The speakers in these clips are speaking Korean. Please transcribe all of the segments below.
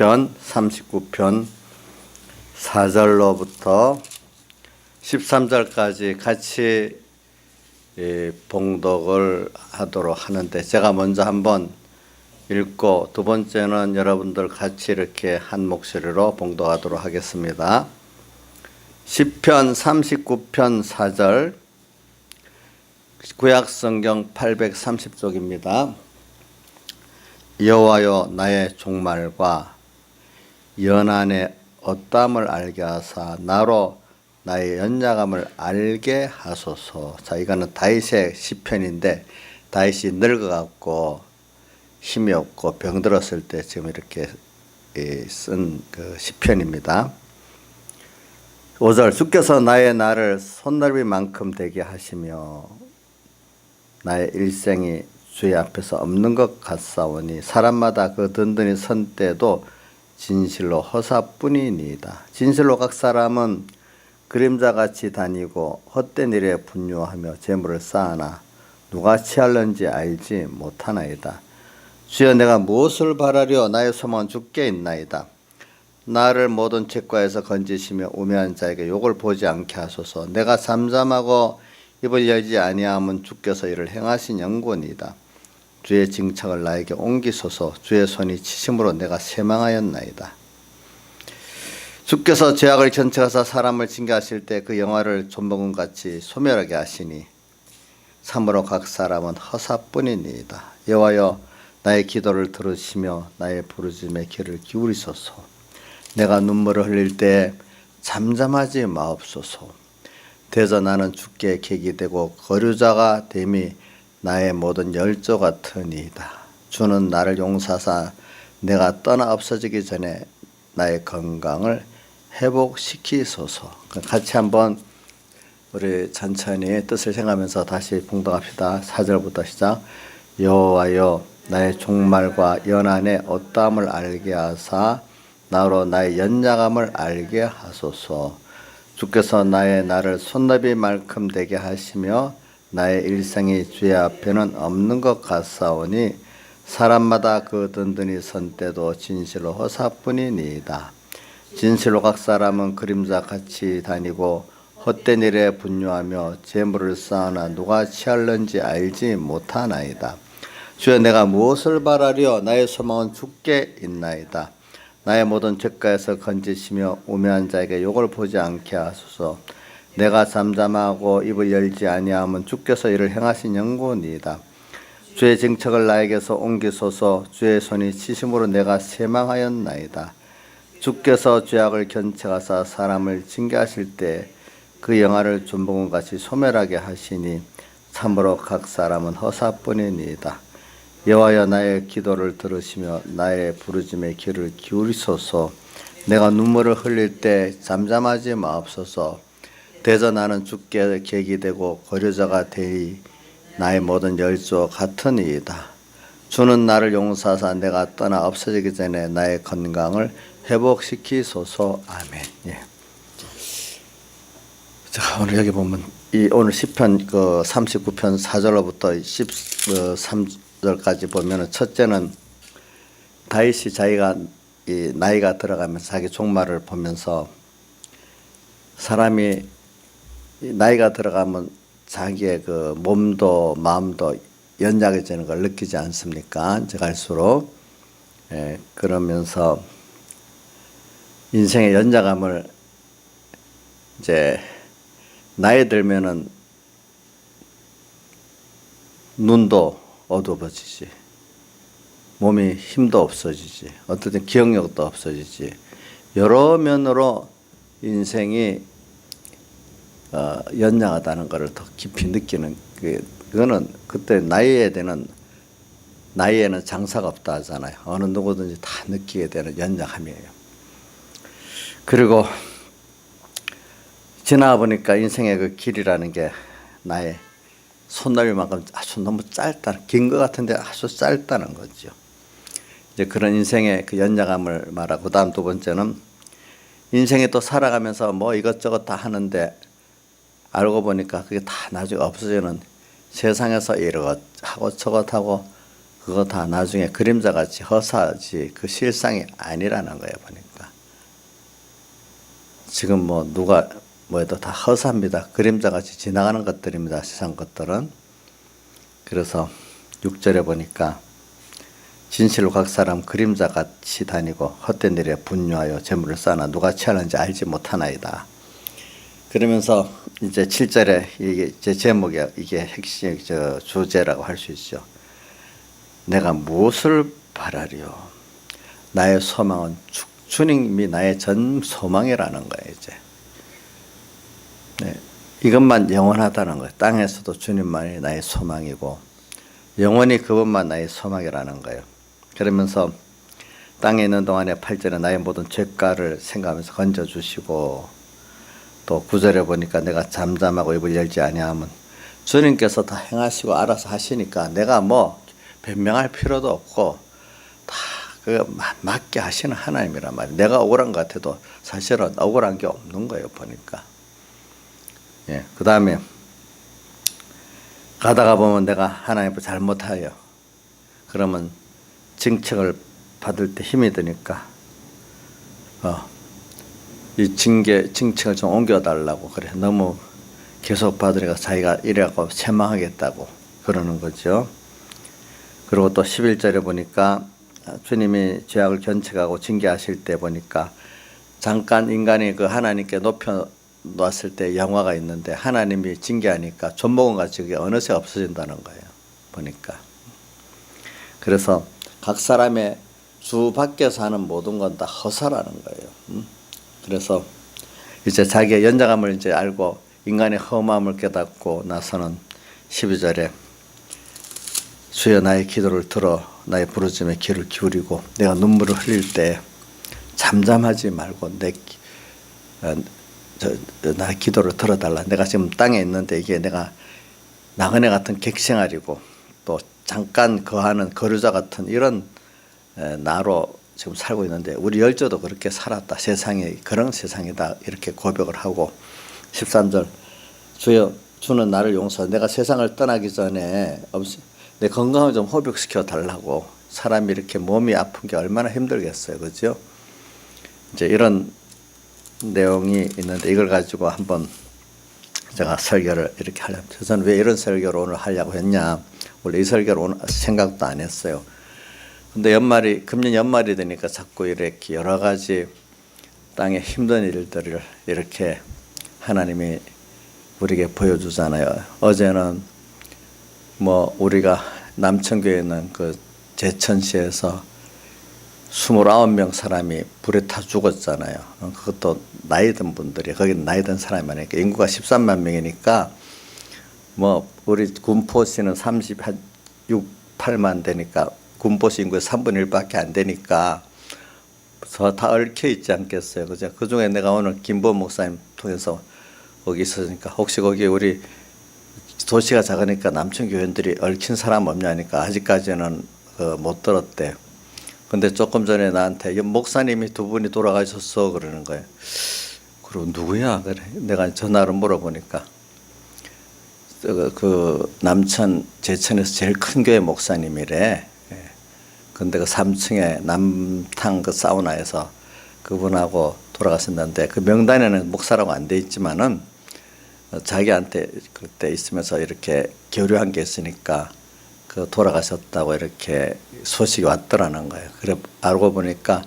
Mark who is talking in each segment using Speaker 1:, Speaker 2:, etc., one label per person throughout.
Speaker 1: 시편 39편 4절로부터 13절까지 같이 봉독을 하도록 하는데, 제가 먼저 한번 읽고 두 번째는 여러분들 같이 이렇게 한 목소리로 봉독하도록 하겠습니다. 시편 39편 4절, 구약성경 830쪽입니다. 여호와여, 나의 종말과 연한의 어떠함을 알게 하사 나로 나의 연약함을 알게 하소서. 자, 이거는 다윗의 시편인데, 다윗이 늙어갖고 힘이 없고 병들었을 때 지금 이렇게 쓴 그 시편입니다. 5절, 주께서 나의 날을 손넓이만큼 되게 하시며 나의 일생이 주의 앞에서 없는 것 같사오니 사람마다 그 든든히 선 때도 진실로 허사뿐이니이다. 진실로 각 사람은 그림자같이 다니고 헛된 일에 분유하며 재물을 쌓아나 누가 취할는지 알지 못하나이다. 주여, 내가 무엇을 바라려? 나의 소망은 주께 있나이다. 나를 모든 책과에서 건지시며 우매한 자에게 욕을 보지 않게 하소서. 내가 잠잠하고 입을 열지 아니함은 주께서 이를 행하신 영원이다. 주의 징책을 나에게 옮기소서. 주의 손이 치심으로 내가 쇠망하였나이다. 주께서 죄악을 견책하사 사람을 징계하실 때 그 영화를 존먹음같이 소멸하게 하시니 참으로 각 사람은 허사뿐이니이다. 여호와여, 나의 기도를 들으시며 나의 부르짖음에 귀를 기울이소서. 내가 눈물을 흘릴 때 잠잠하지 마옵소서. 대저 나는 주께 객이 되고 거류자가 됨이 나의 모든 열조 같으니이다. 주는 나를 용서하사 내가 떠나 없어지기 전에 나의 건강을 회복시키소서. 같이 한번 우리 천천히 뜻을 생각하면서 다시 봉독합시다. 4절부터 시작. 여호와여, 나의 종말과 연한의 어떠함을 알게 하사 나로 나의 연약함을 알게 하소서. 주께서 나의 날을 손너비만큼 되게 하시며 나의 일생이 주의 앞에는 없는 것 같사오니 사람마다 그 든든히 선 때도 진실로 허사뿐이니이다. 진실로 각 사람은 그림자같이 다니고 헛된 일에 분유하며 재물을 쌓으나 누가 취할는지 알지 못하나이다. 주여, 내가 무엇을 바라려? 나의 소망은 주께 있나이다. 나의 모든 죄가에서 건지시며 우매한 자에게 욕을 보지 않게 하소서. 내가 잠잠하고 입을 열지 아니함은 주께서 이를 행하신 영원이다. 주의 징책을 나에게서 옮기소서. 주의 손이 치심으로 내가 쇠망하였나이다. 주께서 죄악을 견책하사 사람을 징계하실 때 그 영화를 존봉같이 소멸하게 하시니 참으로 각 사람은 허사뿐이니이다. 여호와여, 나의 기도를 들으시며 나의 부르짖음에 귀를 기울이소서. 내가 눈물을 흘릴 때 잠잠하지 마옵소서. 대저 나는 주께 객이 되고 거류자가 되리 나의 모든 열조 같으니이다. 주는 나를 용서하사 내가 떠나 없어지기 전에 나의 건강을 회복시키소서. 아멘. 예. 자, 오늘 여기 보면 오늘 시편 39편 4절로부터 13절까지 보면은, 첫째는 다윗이 자기가 나이가 들어가면서 자기 종말을 보면서, 사람이 나이가 들어가면 자기의 그 몸도 마음도 연약해지는 걸 느끼지 않습니까? 이제 갈수록. 그러면서 인생의 연약함을, 이제 나이 들면은 눈도 어두워지지, 몸이 힘도 없어지지, 어떨 땐 기억력도 없어지지, 여러 면으로 인생이 연약하다는 것을 더 깊이 느끼는, 그거는 그때 나이에는 장사가 없다 하잖아요. 어느 누구든지 다 느끼게 되는 연약함이에요. 그리고 지나 보니까 인생의 그 길이라는 게 나의 손너비만큼 아주 너무 긴 것 같은데 아주 짧다는 거죠. 이제 그런 인생의 그 연약함을 말하고, 다음 두 번째는 인생이 또 살아가면서 뭐 이것저것 다 하는데 알고 보니까 그게 다 나중에 없어지는, 세상에서 이것 하고 저것 하고 그거 다 나중에 그림자같이 허사지 그 실상이 아니라는 거예요. 보니까 지금 뭐 누가 뭐해도 다 허사입니다. 그림자같이 지나가는 것들입니다. 세상 것들은. 그래서 6절에 보니까 진실로 각 사람 그림자같이 다니고 헛된 일에 분유하여 재물을 쌓아 누가 취하는지 알지 못하나이다. 그러면서 이제 7절에 이게 제 제목이 이게 핵심 주제라고 할 수 있죠. 내가 무엇을 바라리요? 나의 소망은 주님이 나의 전 소망이라는 거예요. 이제 네, 이것만 영원하다는 거예요. 땅에서도 주님만이 나의 소망이고 영원히 그것만 나의 소망이라는 거예요. 그러면서 땅에 있는 동안에 8절에 나의 모든 죄가를 생각하면서 건져주시고 또 9절에 보니까 내가 잠잠하고 입을 열지 아니하면 주님께서 다 행하시고 알아서 하시니까 내가 뭐 변명할 필요도 없고 다 그 맞게 하시는 하나님이란 말이에요. 내가 억울한 것 같아도 사실은 억울한 게 없는 거예요. 보니까. 예, 그 다음에 가다가 보면 내가 하나님을 잘못하여 그러면 징책을 받을 때 힘이 드니까 이 징책을 좀 옮겨달라고 그래. 너무 계속 받으니까 자기가 이래갖고 실망하겠다고 그러는 거죠. 그리고 또 11절에 보니까 주님이 죄악을 견책하고 징계하실 때 보니까 잠깐 인간이 그 하나님께 높여 놓았을 때 영화가 있는데 하나님이 징계하니까 존목은같이 그게 어느새 없어진다는 거예요. 보니까. 그래서 각 사람의 주 밖에서 하는 모든 건 다 허사라는 거예요. 그래서 이제 자기의 연장함을 이제 알고 인간의 허무함을 깨닫고 나서는 12절에 주여 나의 기도를 들어 나의 부르짖음에 귀를 기울이고 내가 눈물을 흘릴 때 잠잠하지 말고 나의 기도를 들어달라. 내가 지금 땅에 있는데 이게 내가 나그네 같은 객생활이고 또 잠깐 거하는 거류자 같은 이런 나로 지금 살고 있는데 우리 열조도 그렇게 살았다. 세상이 그런 세상이다. 이렇게 고백을 하고 13절 주여 주는 나를 용서하 내가 세상을 떠나기 전에 내 건강을 좀 회복시켜 달라고. 사람이 이렇게 몸이 아픈 게 얼마나 힘들겠어요. 그죠? 이제 이런 내용이 있는데 이걸 가지고 한번 제가 설교를 이렇게 하려고. 저는 왜 이런 설교를 오늘 하려고 했냐. 원래 이 설교를 오늘 생각도 안 했어요. 근데 금년 연말이 되니까 자꾸 이렇게 여러 가지 땅의 힘든 일들을 이렇게 하나님이 우리에게 보여주잖아요. 어제는 뭐 우리가 남천교에 있는 그 제천시에서 29명 사람이 불에 타 죽었잖아요. 그것도 나이 든 분들이, 거기는 나이 든 사람이 많으니까 인구가 13만 명이니까 뭐 우리 군포시는 36, 8만 되니까 군포시 인구의 3분의 1밖에 안 되니까 다 얽혀 있지 않겠어요. 그죠? 그 중에 내가 오늘 김보원 목사님 통해서 거기 있으니까 혹시 거기 우리 도시가 작으니까 남천 교회들이 얽힌 사람 없냐니까 아직까지는 못 들었대. 근데 조금 전에 나한테 목사님이 두 분이 돌아가셨어 그러는 거예요. 그리고 누구야? 그래. 내가 전화로 물어보니까 그 남천 제천에서 제일 큰 교회 목사님이래. 근데 그 3층에 남탕 그 사우나에서 그분하고 돌아가신다는데 그 명단에는 목사라고 안 돼 있지만은 자기한테 그때 있으면서 이렇게 교류한 게 있으니까 그 돌아가셨다고 이렇게 소식이 왔더라는 거예요. 그래 알고 보니까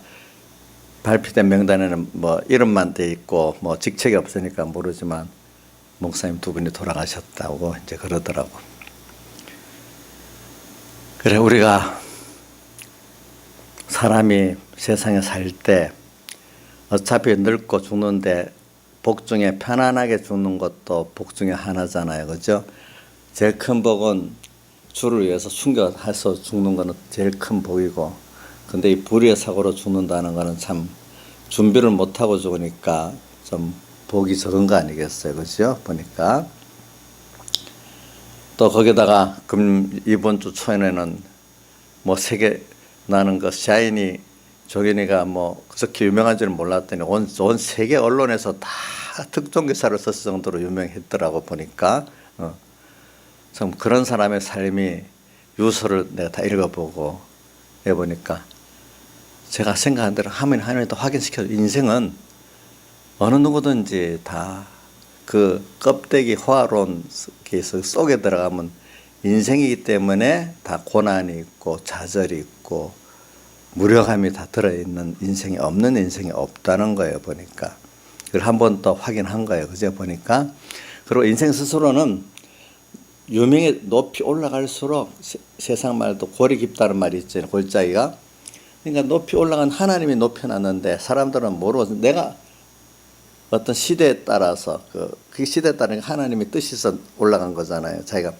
Speaker 1: 발표된 명단에는 뭐 이름만 돼 있고 뭐 직책이 없으니까 모르지만 목사님 두 분이 돌아가셨다고 이제 그러더라고. 그래 우리가 사람이 세상에 살 때 어차피 늙고 죽는데 복 중에 편안하게 죽는 것도 복 중에 하나잖아요. 그죠? 제일 큰 복은 주를 위해서 순교해서 죽는 거는 제일 큰 복이고, 근데 이 불의의 사고로 죽는다는 거는 참 준비를 못하고 죽으니까 좀 복이 적은 거 아니겠어요. 그죠? 보니까. 또 거기다가 이번 주 초에는 뭐 나는 그 샤이니 조견이가 뭐 그렇게 유명한 줄은 몰랐더니 온 세계 언론에서 다 특종 기사를 썼을 정도로 유명했더라고. 보니까 참 그런 사람의 삶이 유서를 내가 다 읽어보고 해보니까 제가 생각한 대로 하나님이 또 확인시켜줘. 인생은 어느 누구든지 다 그 껍데기 화론 속에 들어가면 인생이기 때문에 다 고난이 있고 좌절이 있고 무력함이 다 들어있는 인생이 없는 인생이 없다는 거예요. 보니까 그걸 한 번 더 확인한 거예요. 그제 보니까. 그리고 인생 스스로는 유명에 높이 올라갈수록 세상 말도 골이 깊다는 말이 있잖아요. 골짜기가. 그러니까 높이 올라간 하나님이 높여놨는데 사람들은 모르고 내가 어떤 시대에 따라서 그 시대에 따른 하나님의 뜻에서 올라간 거잖아요. 자기가.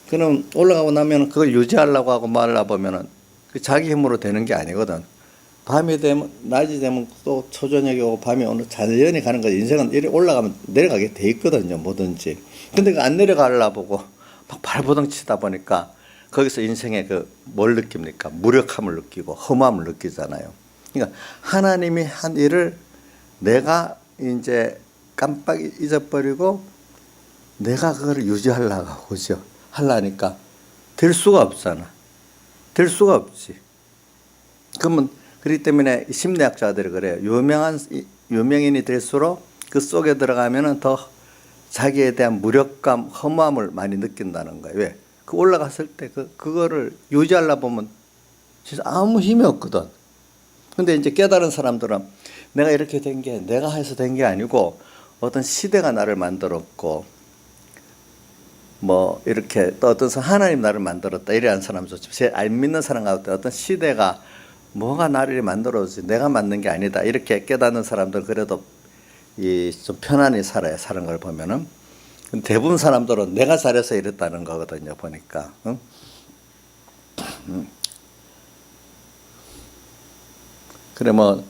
Speaker 1: 그럼 올라가고 나면 그걸 유지하려고 하고 말라 보면은 그 자기 힘으로 되는 게 아니거든. 밤이 되면, 낮이 되면 또 초저녁이 오고 밤이 오는 자연히 가는 거지. 인생은 이렇게 올라가면 내려가게 돼 있거든요. 뭐든지. 근데 그 안 내려가려 보고 막 발버둥 치다 보니까 거기서 인생의 뭘 느낍니까? 무력함을 느끼고 험함을 느끼잖아요. 그러니까 하나님이 한 일을 내가 이제 깜빡 잊어버리고 내가 그걸 유지하려고 그죠? 하려니까 될 수가 없잖아. 될 수가 없지. 그러면 그렇기 때문에 심리학자들이 그래요. 유명인이 될수록 그 속에 들어가면은 더 자기에 대한 무력감, 허무함을 많이 느낀다는 거예요. 왜? 그 올라갔을 때 그거를 유지하려 보면 진짜 아무 힘이 없거든. 근데 이제 깨달은 사람들은 내가 이렇게 된 게 내가 해서 된 게 아니고 어떤 시대가 나를 만들었고 뭐 이렇게 또 어떤 사람 하나님 나를 만들었다 이래한 사람도 제 안 믿는 사람 가운데 어떤 시대가 뭐가 나를 만들어지 내가 만든 게 아니다 이렇게 깨닫는 사람들 그래도 좀 편안히 살아요. 사는 걸 보면은. 대부분 사람들은 내가 잘해서 이랬다는 거거든요. 보니까. 응? 그래 뭐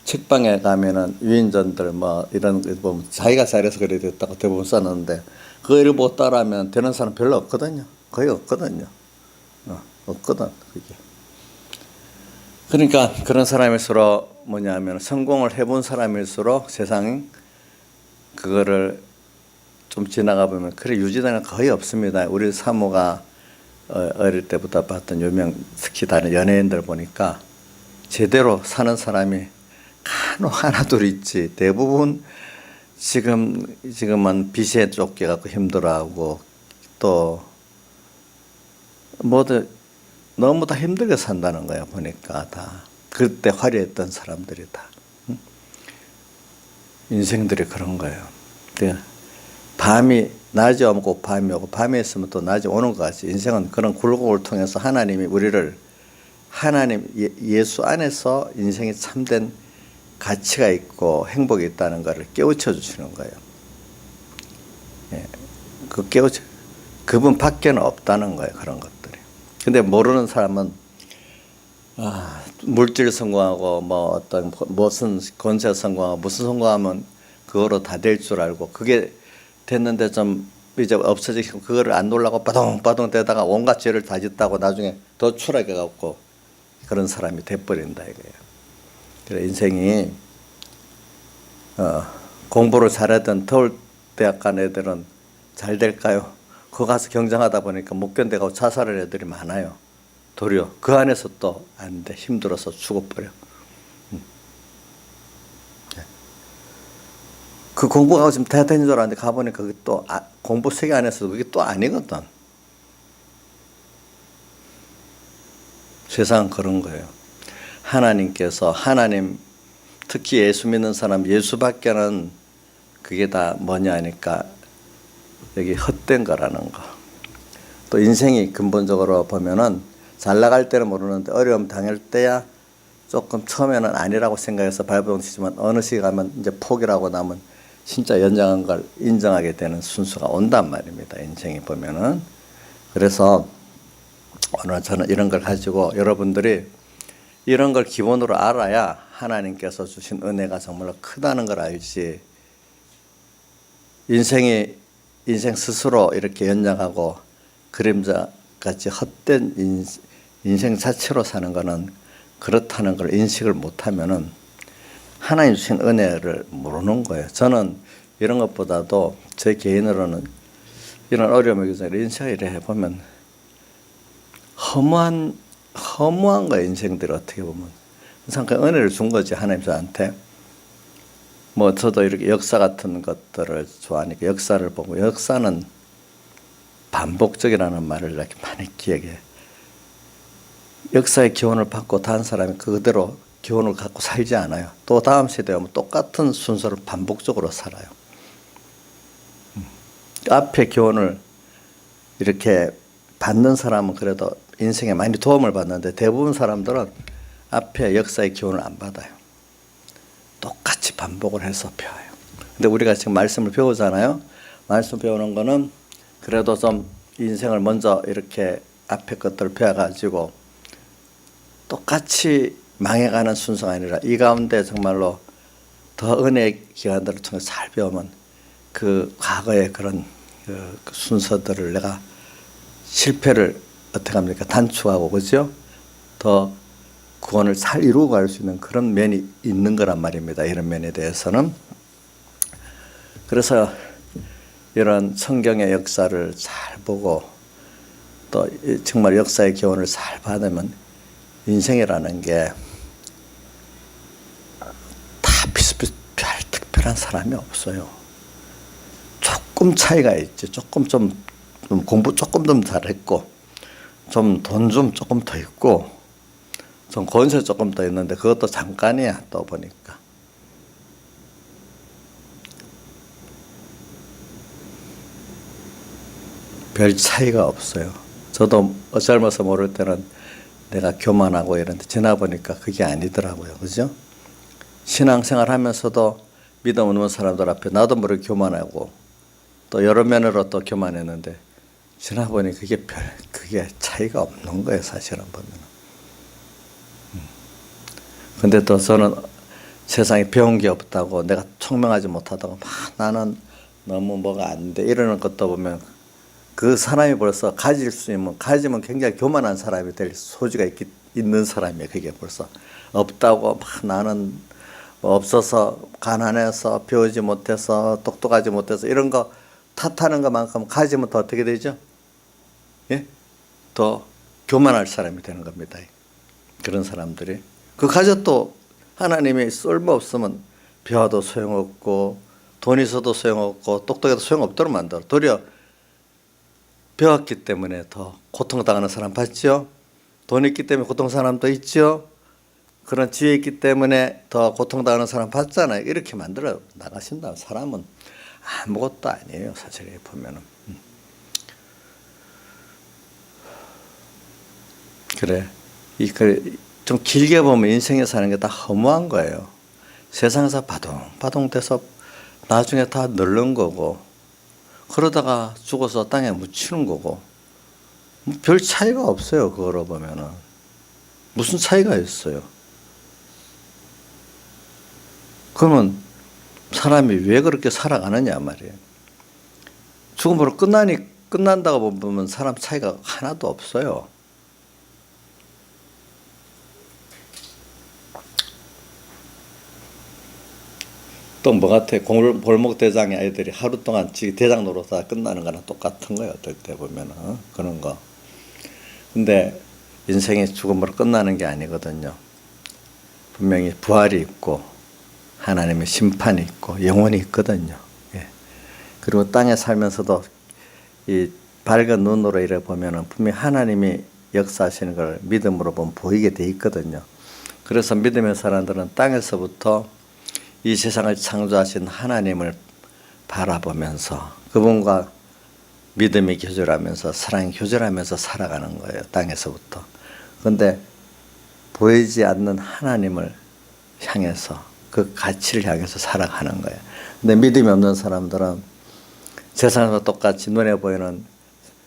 Speaker 1: 책방에 가면은 위인전들 뭐 이런 거 보면 자기가 잘해서 그래 됐다고 대부분 써놓는데 그 일을 못 따라하면 되는 사람 별로 없거든요. 거의 없거든요. 없거든 그게. 그러니까 그런 사람일수록 뭐냐면 성공을 해본 사람일수록 세상 그거를 좀 지나가 보면 그래 유지되는 거의 없습니다. 우리 사모가 어릴 때부터 봤던 유명 특히 다른 연예인들 보니까 제대로 사는 사람이 간혹 하나둘 있지. 대부분 지금은 빚에 쫓겨갖고 힘들어하고 또 모두 너무 다 힘들게 산다는 거야. 보니까 다 그때 화려했던 사람들이 다 인생들이 그런 거예요. 밤이 낮이 오고 밤이 오고 밤이 있으면 또 낮이 오는 것 같이 인생은 그런 굴곡을 통해서 하나님이 우리를 하나님 예수 안에서 인생이 참된 가치가 있고 행복이 있다는 것을 깨우쳐 주시는 거예요. 예, 그분 밖에는 없다는 거예요. 그런 것들이. 근데 모르는 사람은 물질 성공하고 뭐 어떤 무슨 권세 성공하고 무슨 성공하면 그거로 다 될 줄 알고 그게 됐는데 좀 이제 없어지고 그거를 안 놀라고 빠동빠동 대다가 온갖 죄를 다 짓다고 나중에 더 추락해 갖고 그런 사람이 돼버린다 이거예요. 그래 인생이 공부를 잘하던 서울대학 간 애들은 잘 될까요? 거기 가서 경쟁하다 보니까 못 견뎌가고 자살할 애들이 많아요. 도리어 그 안에서 또 안 돼. 힘들어서 죽어버려. 그 공부가 지금 다 되는 줄 알았는데 가보니까 그게 또 공부 세계 안에서 그게 또 아니거든. 세상은 그런 거예요. 하나님께서 특히 예수 믿는 사람 예수밖에는 그게 다 뭐냐 하니까 여기 헛된 거라는 거. 또 인생이 근본적으로 보면은 잘 나갈 때는 모르는데 어려움 당할 때야 조금 처음에는 아니라고 생각해서 발버둥 치지만 어느 시기 가면 이제 포기라고 나면 진짜 연장한 걸 인정하게 되는 순수가 온단 말입니다. 인생이 보면은. 그래서 오늘 저는 이런 걸 가지고 여러분들이 이런 걸 기본으로 알아야 하나님께서 주신 은혜가 정말로 크다는 걸 알지. 인생 스스로 이렇게 연장하고 그림자같이 헛된 인생 자체로 사는 거는 그렇다는 걸 인식을 못하면은 하나님 주신 은혜를 모르는 거예요. 저는 이런 것보다도 제 개인으로는 이런 어려움을 인생을 이래 해보면
Speaker 2: 허무한 거야, 인생들이 어떻게 보면. 항상 그 은혜를 준 거지, 하나님 저한테. 뭐 저도 이렇게 역사 같은 것들을 좋아하니까 역사를 보고, 역사는 반복적이라는 말을 이렇게 많이 기억해. 역사의 기원을 받고 다른 사람이 그대로 기원을 갖고 살지 않아요. 또 다음 세대에 오면 똑같은 순서를 반복적으로 살아요. 앞에 기원을 이렇게 받는 사람은 그래도 인생에 많이 도움을 받는데, 대부분 사람들은 앞에 역사의 기원을 안 받아요. 똑같이 반복을 해서 배워요. 근데 우리가 지금 말씀을 배우잖아요. 말씀 배우는 거는 그래도 좀 인생을 먼저 이렇게 앞에 것들을 배워가지고 똑같이 망해가는 순서가 아니라 이 가운데 정말로 더 은혜의 기관들을 통해 잘 배우면 그 과거의 그런 그 순서들을 내가 실패를 어떻게 합니까? 단축하고, 그죠? 더 구원을 잘 이루고 갈 수 있는 그런 면이 있는 거란 말입니다. 이런 면에 대해서는. 그래서 이런 성경의 역사를 잘 보고 또 정말 역사의 교훈을 잘 받으면 인생이라는 게 다 비슷비슷할 특별한 사람이 없어요. 조금 차이가 있지. 조금 좀 공부 조금 좀 잘했고, 좀 돈 좀 조금 더 있고, 좀 권세 조금 더 있는데 그것도 잠깐이야. 또 보니까 별 차이가 없어요. 저도 젊어서 모를 때는 내가 교만하고 이런데 지나 보니까 그게 아니더라고요. 그죠? 신앙생활 하면서도 믿음 없는 사람들 앞에 나도 모르게 교만하고 또 여러 면으로 또 교만했는데 지나 보니 그게 차이가 없는 거예요. 사실은 보면. 근데 또 저는 세상에 배운 게 없다고, 내가 총명하지 못하다고 막 나는 너무 뭐가 안 돼 이러는 것도 보면 그 사람이 벌써 가지면 굉장히 교만한 사람이 될 소지가 있는 사람이에요. 그게 벌써 없다고 막 나는 없어서 가난해서 배우지 못해서 똑똑하지 못해서 이런 거 탓하는 것만큼 가지면 더 어떻게 되죠? 예? 더 교만할 사람이 되는 겁니다. 그런 사람들이. 그 가졌도 하나님이 쓸모없으면 배워도 소용없고 돈 있어도 소용없고 똑똑해도 소용없도록 만들어. 도리어 배웠기 때문에 더 고통당하는 사람 봤죠? 돈 있기 때문에 고통당하는 사람도 있죠? 그런 지혜 있기 때문에 더 고통당하는 사람 봤잖아요. 이렇게 만들어 나가신다. 사람은 아무것도 아니에요. 사실 보면은. 그래. 좀 길게 보면 인생에 사는 게 다 허무한 거예요. 세상에서 바동바동 돼서 나중에 다 늙는 거고, 그러다가 죽어서 땅에 묻히는 거고, 별 차이가 없어요. 그거로 보면은. 무슨 차이가 있어요? 그러면 사람이 왜 그렇게 살아가느냐 말이에요. 죽음으로 끝난다고 보면 사람 차이가 하나도 없어요. 또 뭐 같아? 골목대장의 아이들이 하루 동안 대장 노릇하다 끝나는 거랑 똑같은 거예요. 어떨 때 보면은. 그런 거. 근데 인생이 죽음으로 끝나는 게 아니거든요. 분명히 부활이 있고 하나님의 심판이 있고 영원이 있거든요. 예. 그리고 땅에 살면서도 이 밝은 눈으로 이래 보면은 분명히 하나님이 역사하시는 걸 믿음으로 보면 보이게 돼 있거든요. 그래서 믿음의 사람들은 땅에서부터 이 세상을 창조하신 하나님을 바라보면서 그분과 믿음이 교절하면서 사랑이 교절하면서 살아가는 거예요. 땅에서부터. 그런데 보이지 않는 하나님을 향해서 그 가치를 향해서 살아가는 거예요. 근데 믿음이 없는 사람들은 세상에서 똑같이 눈에 보이는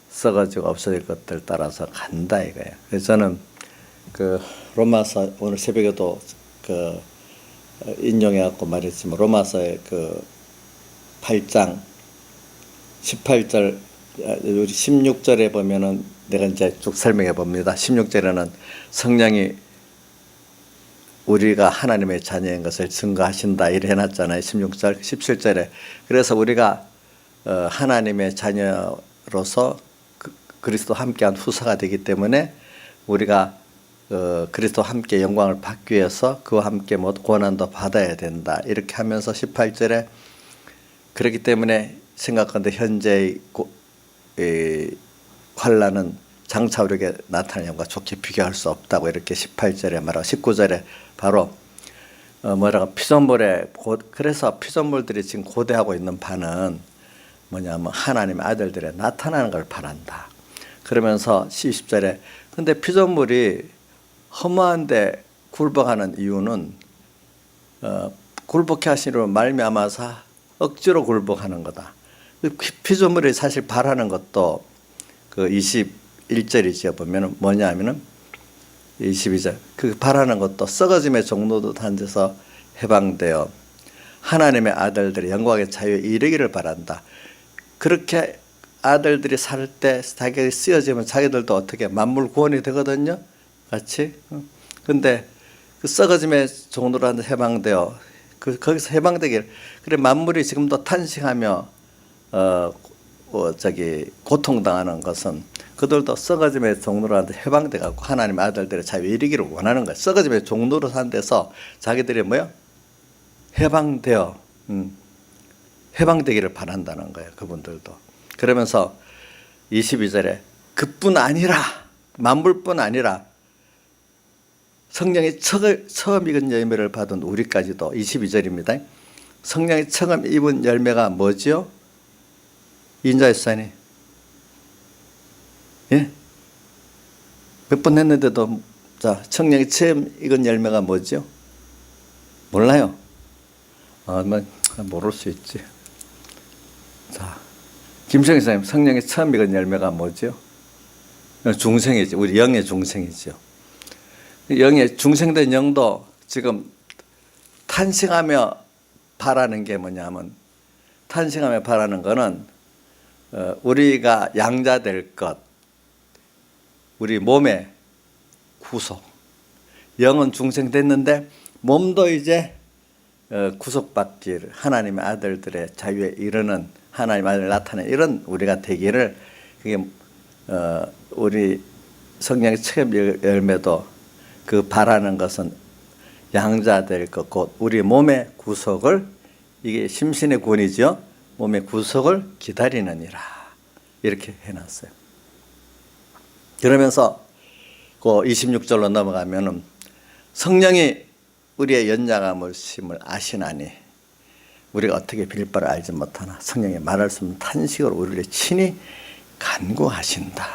Speaker 2: 썩어지고 없어질 것들 따라서 간다 이거예요. 그래서 저는 그 로마서 오늘 새벽에도 인용해갖고 말했지만 로마서의 8장 18절 우리 16절에 보면은 내가 이제 쭉 설명해 봅니다. 16절에는 성령이 우리가 하나님의 자녀인 것을 증거하신다 이래 해놨잖아요. 16절 17절에 그래서 우리가 하나님의 자녀로서 그리스도 함께한 후사가 되기 때문에 우리가 그리스도와 함께 영광을 받기 위해서 그와 함께 뭐 고난도 받아야 된다. 이렇게 하면서 18절에 그렇기 때문에 생각하는데 현재의 환란은 장차 우리에게 나타나는 영과 좋게 비교할 수 없다고 이렇게 18절에 말하고 19절에 바로 뭐라고 피조물에 그래서 피조물들이 지금 고대하고 있는 바는 뭐냐면 하나님의 아들들의 나타나는 걸 바란다. 그러면서 20절에 근데 피조물이 허무한데 굴복하는 이유는 굴복해 하시로 말미암아서 억지로 굴복하는 거다. 피조물이 사실 바라는 것도 그 21절이죠. 보면은 뭐냐면은 22절 그 바라는 것도 썩어짐의 종로도 단져서 해방되어 하나님의 아들들의 영광의 자유에 이르기를 바란다. 그렇게 아들들이 살 때 자기가 쓰여지면 자기들도 어떻게 만물 구원이 되거든요. 같이. 근데 그 썩어짐의 종로로 해방되어 거기서 해방되길 그래 만물이 지금도 탄식하며 고통당하는 것은 그들도 썩어짐의 종로로 해방돼 갖고 하나님 아들들의 자유에 이르기를 원하는 거예요. 썩어짐의 종로로 산 데서 자기들이 뭐요? 해방되어 해방되기를 바란다는 거예요. 그분들도. 그러면서 22절에 그뿐 아니라 만물뿐 아니라 성령이 처음 익은 열매를 받은 우리까지도 22절입니다. 성령이 처음 입은 열매가 뭐지요? 인자의 사니. 예? 몇 번 했는데도 자, 성령이 처음 익은 열매가 뭐지요? 몰라요. 모를 수 있지. 자, 김성희 선생님, 성령이 처음 익은 열매가 뭐지요? 중생이지. 우리 영의 중생이죠. 영의 중생된 영도 지금 탄식하며 바라는 게 뭐냐면 탄식하며 바라는 거는 우리가 양자될 것, 우리 몸의 구속. 영은 중생됐는데 몸도 이제 구속받기를 하나님의 아들들의 자유에 이르는 하나님의 아들 나타내는 이런 우리가 되기를 그게 우리 성령의 처음 열매도 그 바라는 것은 양자될 것 곧 우리 몸의 구속을 이게 심신의 구원이죠. 몸의 구속을 기다리느니라 이렇게 해놨어요. 그러면서 그 26절로 넘어가면은 성령이 우리의 연약함을 아시나니 우리가 어떻게 빌 바를 알지 못하나 성령이 말할 수 없는 탄식으로 우리를 친히 간구하신다.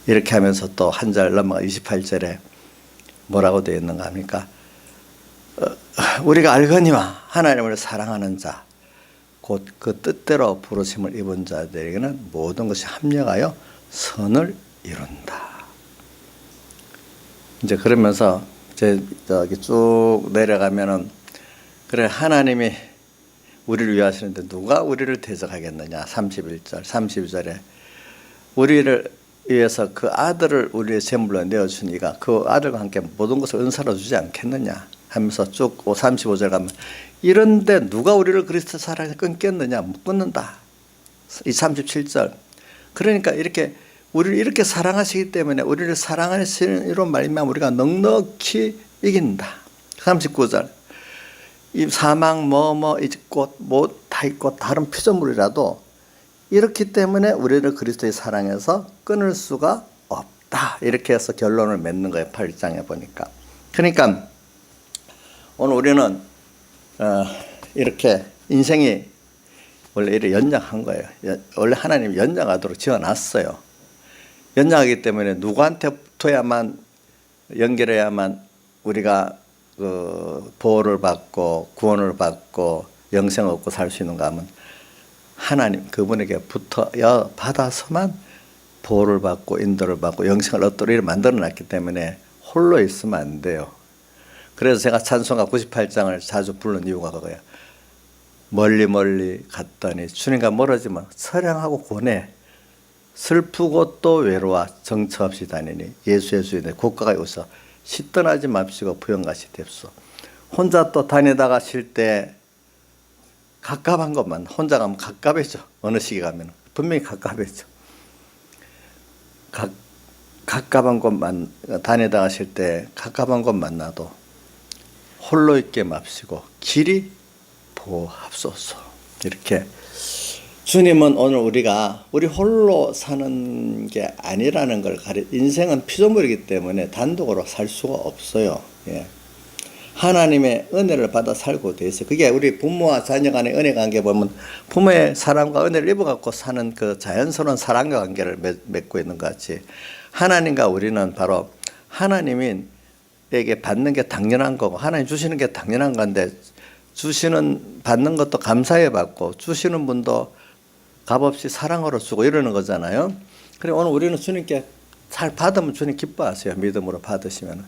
Speaker 2: 이렇게 하면서 또 한 절 넘어가 28절에 뭐라고 되어 있는가 합니까? 우리가 알거니와 하나님을 사랑하는 자 곧 그 뜻대로 부르심을 입은 자들에게는 모든 것이 합력하여 선을 이룬다. 이제 그러면서 저기 쭉 내려가면은 그래 하나님이 우리를 위하시는데 누가 우리를 대적하겠느냐. 31절 32절에 우리를 위해서 그 아들을 우리의 제물로 내어주니가 그 아들과 함께 모든 것을 은사로 주지 않겠느냐 하면서 쭉 35절 가면 이런데 누가 우리를 그리스도 사랑에 끊겠느냐. 못 끊는다. 이 37절 그러니까 이렇게 우리를 이렇게 사랑하시기 때문에 우리를 사랑하시는 이런 말이면 우리가 넉넉히 이긴다. 39절 이 사망 있고 다 있고 다른 피조물이라도 이렇기 때문에 우리를 그리스도의 사랑에서 끊을 수가 없다. 이렇게 해서 결론을 맺는 거예요. 8장에 보니까. 그러니까 오늘 우리는 이렇게 인생이 원래 이렇게 연약한 거예요. 원래 하나님이 연약하도록 지어놨어요. 연약하기 때문에 누구한테 붙어야만 연결해야만 우리가 그 보호를 받고 구원을 받고 영생을 얻고 살 수 있는가 하면 하나님 그분에게 붙어야 받아서만 보호를 받고 인도를 받고 영생을 얻도록 이렇게 만들어놨기 때문에 홀로 있으면 안 돼요. 그래서 제가 찬송가 98장을 자주 부르는 이유가 그거예요. 멀리 갔더니 주님과 멀어지면 서량하고 고뇌 슬프고 또 외로워 정처 없이 다니니 예수의 주인의 고가가 오서 시떠나지 맙시고 부영같이 됩소. 혼자 또 다니다가 쉴 때 갑갑한 것만 혼자 가면 갑갑해져. 어느 시기 가면 분명히 갑갑해져. 가깝은 곳만 다니다 가실 때 가깝은 곳 만나도 홀로 있게 맙시고 길이 보호합소서. 이렇게 주님은 오늘 우리 홀로 사는 게 아니라는 걸 인생은 피조물이기 때문에 단독으로 살 수가 없어요. 예. 하나님의 은혜를 받아 살고 돼 있어요. 그게 우리 부모와 자녀 간의 은혜 관계 보면 부모의 사랑과 은혜를 입어갖고 사는 그 자연스러운 사랑과 관계를 맺고 있는 것 같이 하나님과 우리는 바로 하나님에게 받는 게 당연한 거고 하나님 주시는 게 당연한 건데 받는 것도 감사해 받고 주시는 분도 값없이 사랑으로 주고 이러는 거잖아요. 그래 오늘 우리는 주님께 잘 받으면 주님 기뻐하세요. 믿음으로 받으시면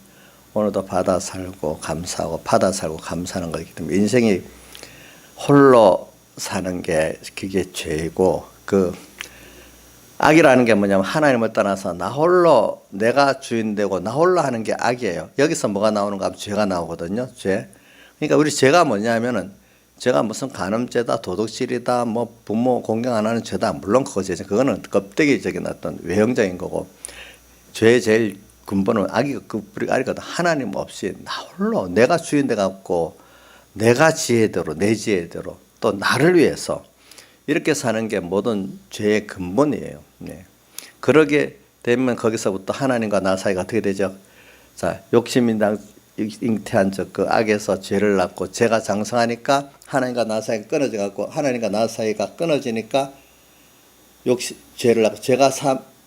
Speaker 2: 오늘도 받아 살고 감사하고 받아 살고 감사하는 거기 때문에 인생이 홀로 사는 게 그게 죄이고 그 악이라는 게 뭐냐면 하나님을 떠나서 나 홀로 내가 주인 되고 나 홀로 하는 게 악이에요. 여기서 뭐가 나오는가 하면 죄가 나오거든요. 죄. 그러니까 우리 죄가 뭐냐면은 죄가 무슨 간음죄다 도둑질이다 뭐 부모 공경 안 하는 죄다 물론 그거는 껍데기적인 어떤 외형적인 거고 죄의 제일 근본은 악이거든. 하나님 없이 나 홀로 내가 주인 돼 갖고 내가 지혜대로 내 지혜대로 또 나를 위해서 이렇게 사는 게 모든 죄의 근본이에요. 네. 그러게 되면 거기서부터 하나님과 나 사이가 어떻게 되죠? 자, 욕심이 잉태한 그 악에서 죄를 낳고 죄가 장성하니까 하나님과 나 사이가 끊어져 갖고 하나님과 나 사이가 끊어지니까 죄를 낳고 죄가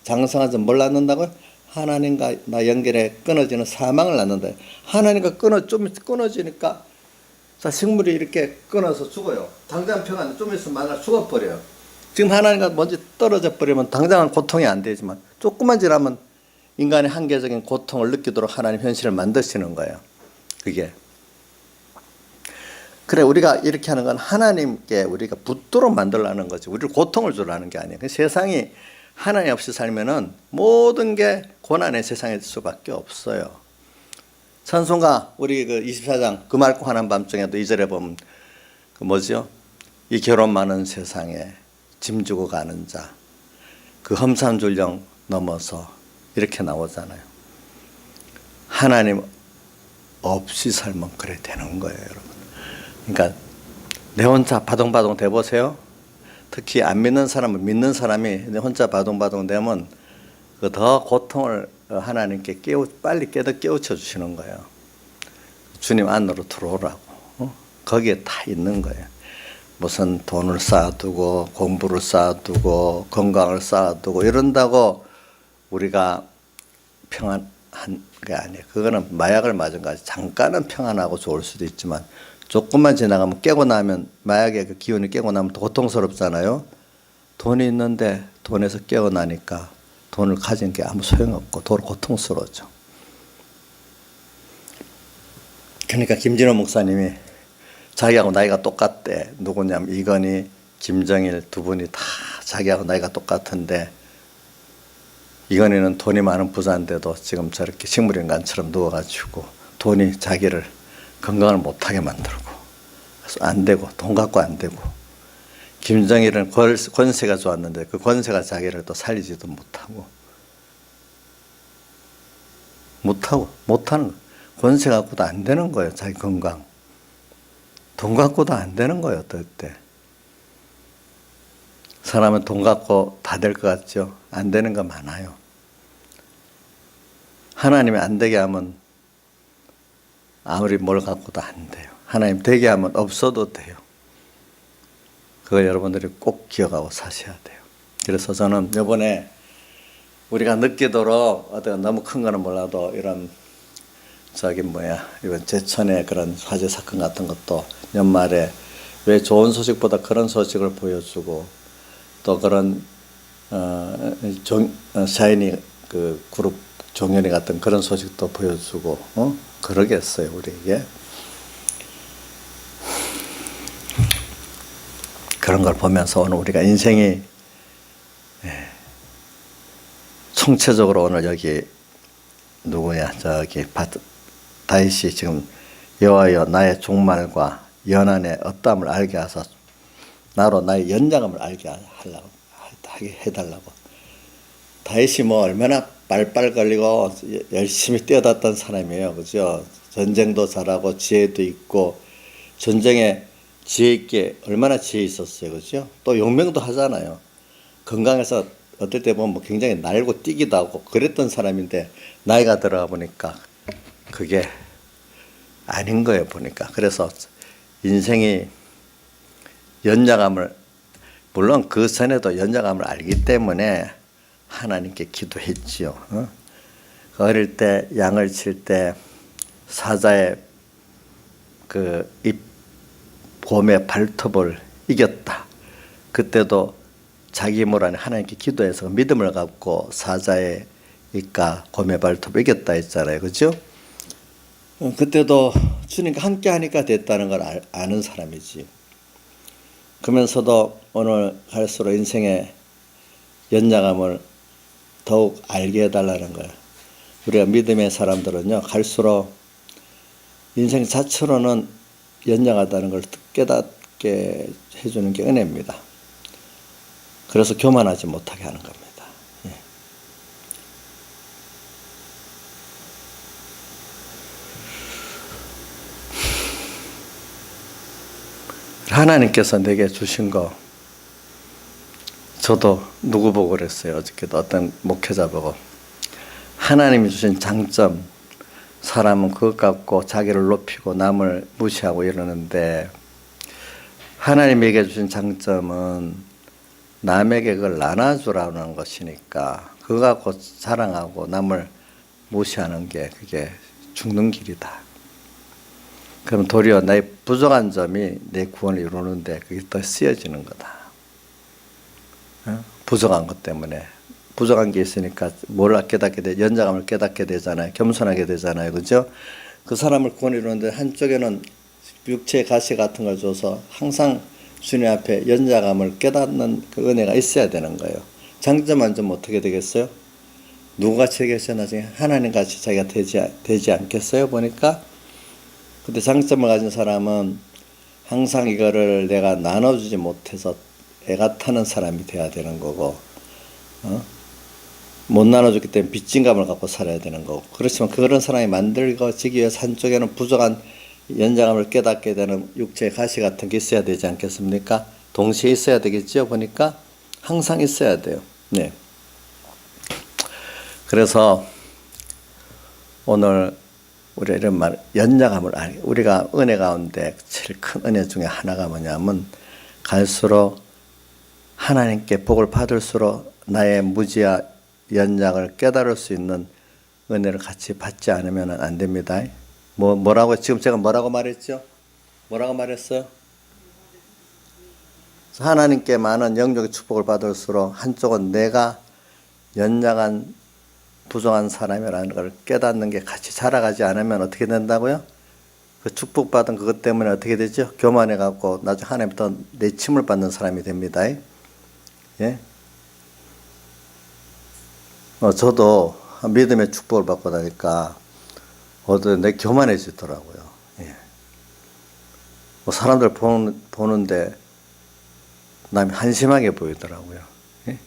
Speaker 2: 장성하지 뭘 낳는다고요? 하나님과 나 연결에 끊어지는 사망을 낳는다. 하나님과 좀 끊어지니까 자 식물이 이렇게 끊어서 죽어요. 당장 평안 좀 있으면 만날 죽어버려요. 지금 하나님과 먼저 떨어져 버리면 당장은 고통이 안 되지만 조금만 지나면 인간의 한계적인 고통을 느끼도록 하나님 현실을 만드시는 거예요. 그게. 그래 우리가 이렇게 하는 건 하나님께 우리가 붙도록 만들라는 거지. 우리를 고통을 주라는 게 아니에요. 세상이 하나님 없이 살면은 모든 게 고난의 세상일 수밖에 없어요. 찬송가 우리 그 24장 그 맑고 환한 밤중에도 2절에 보면 그 뭐죠? 이 결혼 많은 세상에 짐지고 가는 자 그 험산줄령 넘어서 이렇게 나오잖아요. 하나님 없이 살면 그래 되는 거예요, 여러분. 그러니까 내 혼자 바동바동 돼보세요. 특히 안 믿는 사람은 믿는 사람이 내 혼자 바동바동 되면 그 더 고통을 하나님께 빨리 깨우쳐 주시는 거예요. 주님 안으로 들어오라고. 거기에 다 있는 거예요. 무슨 돈을 쌓아두고 공부를 쌓아두고 건강을 쌓아두고 이런다고 우리가 평안한 게 아니에요. 그거는 마약을 맞은 거지. 잠깐은 평안하고 좋을 수도 있지만 조금만 지나가면 깨고 나면 마약의 그 기운이 깨고 나면 또 고통스럽잖아요. 돈이 있는데 돈에서 깨고 나니까 돈을 가진 게 아무 소용없고 더 고통스러워져. 그러니까 김진호 목사님이 자기하고 나이가 똑같대. 누구냐면 이건희, 김정일 두 분이 다 자기하고 나이가 똑같은데 이건희는 돈이 많은 부자인데도 지금 저렇게 식물인간처럼 누워가지고 돈이 자기를 건강을 못하게 만들고 그래서 안 되고 돈 갖고 안 되고 김정일은 권세가 좋았는데 그 권세가 자기를 또 살리지도 못하는 거예요. 권세 갖고도 안 되는 거예요. 자기 건강. 돈 갖고도 안 되는 거예요. 어떨 때. 사람은 돈 갖고 다 될 것 같죠? 안 되는 거 많아요. 하나님이 안 되게 하면 아무리 뭘 갖고도 안 돼요. 하나님 되게 하면 없어도 돼요. 그거 여러분들이 꼭 기억하고 사셔야 돼요. 그래서 저는 이번에 우리가 느끼도록 어떤 너무 큰 거는 몰라도 이런 이번 제천의 그런 화재 사건 같은 것도 연말에 왜 좋은 소식보다 그런 소식을 보여주고 또 그런 샤이니 그 그룹 종현이 같은 그런 소식도 보여주고 그러겠어요 우리에게. 그런 걸 보면서 오늘 우리가 인생이 총체적으로 오늘 여기 누구야 저기 다윗이 지금 여호와여 나의 종말과 연한의 어떠함을 알게 하사 나로 나의 연장함을 알게 하게 해달라고. 다윗이 뭐 얼마나 빨빨 걸리고 열심히 뛰어났던 사람이에요. 그죠? 전쟁도 잘하고 지혜도 있고 전쟁에 지혜 있게 얼마나 지혜 있었어요. 그죠? 또 용맹도 하잖아요. 건강해서 어떨 때 보면 뭐 굉장히 날고 뛰기도 하고 그랬던 사람인데 나이가 들어가 보니까 그게 아닌 거예요. 보니까. 그래서 인생이 연약함을 물론 그 전에도 연약함을 알기 때문에 하나님께 기도했지요. 어릴 때 양을 칠 때 사자의 그 입 곰의 발톱을 이겼다. 그때도 자기 힘으로 안에 하나님께 기도해서 믿음을 갖고 사자의 입과 곰의 발톱을 이겼다 했잖아요. 그죠? 그때도 주님과 함께 하니까 됐다는 걸 아는 사람이지. 그러면서도 오늘 갈수록 인생의 연약함을 더욱 알게 해달라는 거예요. 우리가 믿음의 사람들은요, 갈수록 인생 자체로는 연약하다는 걸 깨닫게 해주는 게 은혜입니다. 그래서 교만하지 못하게 하는 겁니다. 예. 하나님께서 내게 주신 거 저도 누구 보고 그랬어요. 어저께도 어떤 목회자 보고 하나님이 주신 장점 사람은 그것 갖고 자기를 높이고 남을 무시하고 이러는데 하나님에게 주신 장점은 남에게 그걸 나눠주라는 것이니까 그거 갖고 자랑하고 남을 무시하는 게 그게 죽는 길이다. 그럼 도리어 나의 부족한 점이 내 구원을 이루는데 그게 더 쓰여지는 거다. 부족한 것 때문에 부족한 게 있으니까 뭘 깨닫게 돼? 연약함을 깨닫게 되잖아요. 겸손하게 되잖아요. 그죠? 그 사람을 구원을 이루는데 한쪽에는 육체의 가시 같은 걸 줘서 항상 주님 앞에 연약함을 깨닫는 그 은혜가 있어야 되는 거예요. 장점만 좀 어떻게 되겠어요? 누구같이 되겠어요? 나중에 하나님같이 자기가 되지 않겠어요? 보니까 근데 장점을 가진 사람은 항상 이거를 내가 나눠주지 못해서 애가 타는 사람이 돼야 되는 거고 못 나눠줬기 때문에 빚진감을 갖고 살아야 되는 거고 그렇지만 그런 사람이 만들어지기 위해서 한쪽에는 부족한 연약함을 깨닫게 되는 육체의 가시 같은 게 있어야 되지 않겠습니까? 동시에 있어야 되겠죠. 보니까 항상 있어야 돼요. 네. 그래서 오늘 우리가 이런 말 연약함을 우리가 은혜 가운데 제일 큰 은혜 중에 하나가 뭐냐면 갈수록 하나님께 복을 받을수록 나의 무지와 연약을 깨달을 수 있는 은혜를 같이 받지 않으면 안 됩니다. 뭐라고 지금 제가 뭐라고 말했죠? 뭐라고 말했어요? 하나님께 많은 영적인 축복을 받을수록 한쪽은 내가 연약한 부족한 사람이라는 걸 깨닫는 게 같이 자라가지 않으면 어떻게 된다고요? 그 축복받은 그것 때문에 어떻게 되죠? 교만해 갖고 나중에 하나님부터 내침을 받는 사람이 됩니다. 예? 저도 믿음의 축복을 받고 나니까 내 교만해지더라고요. 예. 사람들 보는데 남이 한심하게 보이더라고요. 예?